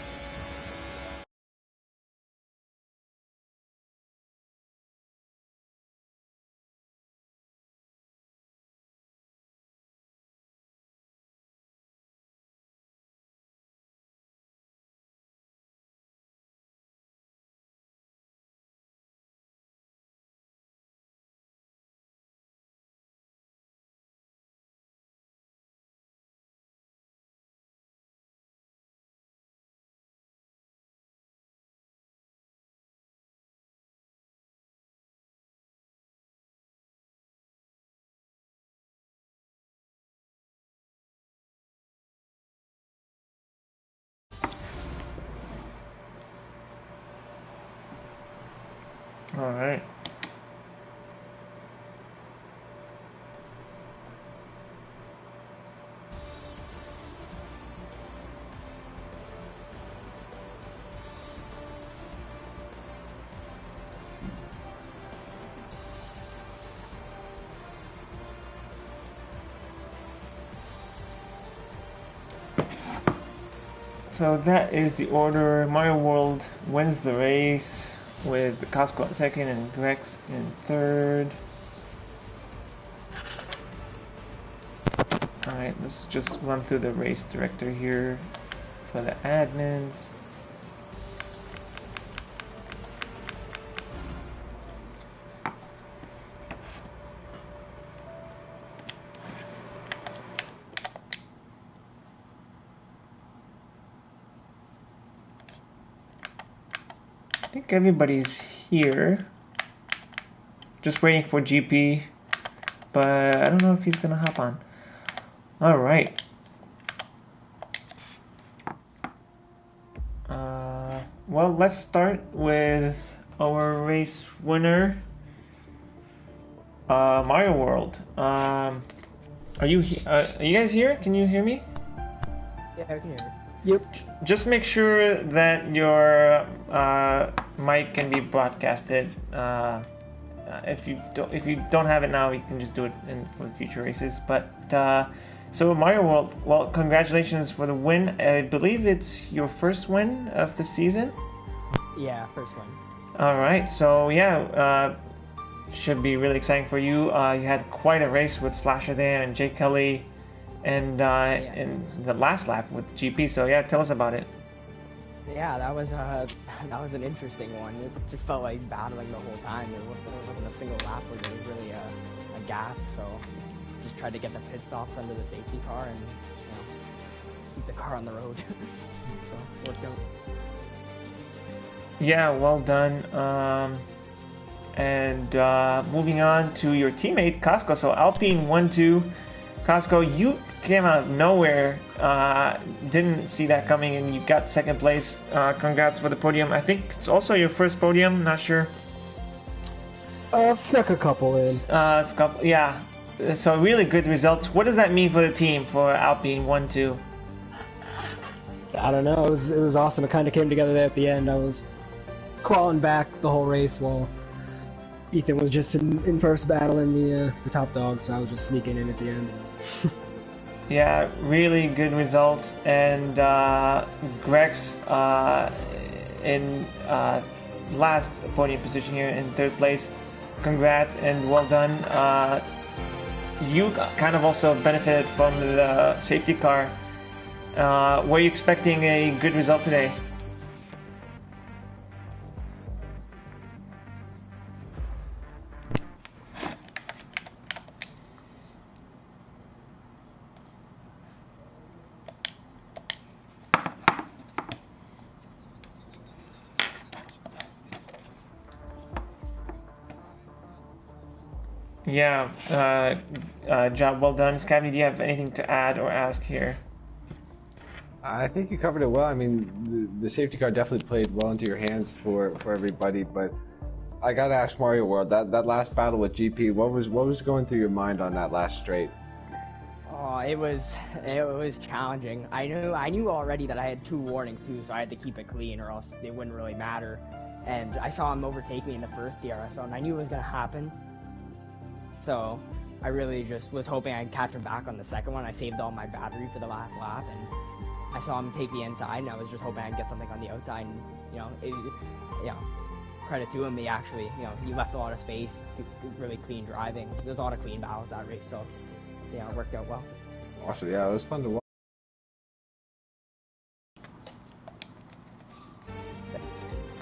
All right. So that is the order. Mario World wins the race with Costco in 2nd and Grex in 3rd. Alright, let's just run through the race director here for the admins. I think everybody's here. Just waiting for GP, but I don't know if he's gonna hop on. All right. Well, let's start with our race winner, Mario World. Are you guys here? Can you hear me? Yeah, I can hear you. Yep. Just make sure that your mic can be broadcasted. If you don't have it now, you can just do it for future races. But so Mario World, well, congratulations for the win. I believe it's your first win of the season. Yeah, first one. All right. So yeah, should be really exciting for you. You had quite a race with Slasher there and Jay Kelly. And in the last lap with GP, so yeah, tell us about it. Yeah, that was that was an interesting one. It just felt like battling the whole time. There wasn't a single lap where there was really a gap. So just tried to get the pit stops under the safety car and keep the car on the road. So worked out. Yeah, well done. Moving on to your teammate Casco. So Alpine 1-2. Casco, you came out of nowhere. Didn't see that coming, and you got second place. Congrats for the podium. I think it's also your first podium. Not sure. I've snuck a couple in. Yeah. So really good results. What does that mean for the team for Alpine 1-2? I don't know. It was awesome. It kind of came together there at the end. I was clawing back the whole race while Ethan was just in first battling the top dog, so I was just sneaking in at the end. Yeah, really good results. And Greg's in last podium position here in third place. Congrats and well done. You kind of also benefited from the safety car. Were you expecting a good result today? Yeah, job well done. Scabby, do you have anything to add or ask here? I think you covered it well. I mean, the safety car definitely played well into your hands for everybody, but I gotta ask Mario World, that last battle with GP, what was going through your mind on that last straight? Oh, it was challenging. I knew already that I had 2 warnings too, so I had to keep it clean or else it wouldn't really matter. And I saw him overtake me in the first DRS, and I knew it was gonna happen. So I really just was hoping I'd catch him back on the second one. I saved all my battery for the last lap, and I saw him take the inside, and I was just hoping I'd get something on the outside. And credit to him, he left a lot of space, really clean driving. There's a lot of clean battles that race, so it worked out well. Awesome, yeah, it was fun to watch.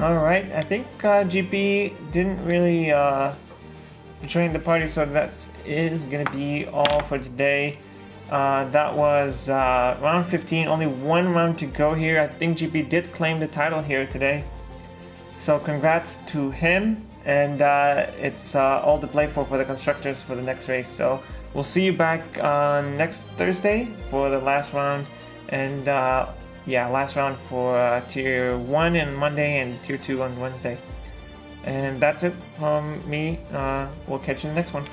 All right, I think GP didn't really join the party, so that is gonna be all for today. That was round 15, only 1 round to go here. I think GP did claim the title here today. So congrats to him, and it's all to play for the constructors for the next race. So we'll see you back next Thursday for the last round, and last round for Tier 1 on Monday and Tier 2 on Wednesday. And that's it from me. We'll catch you in the next one.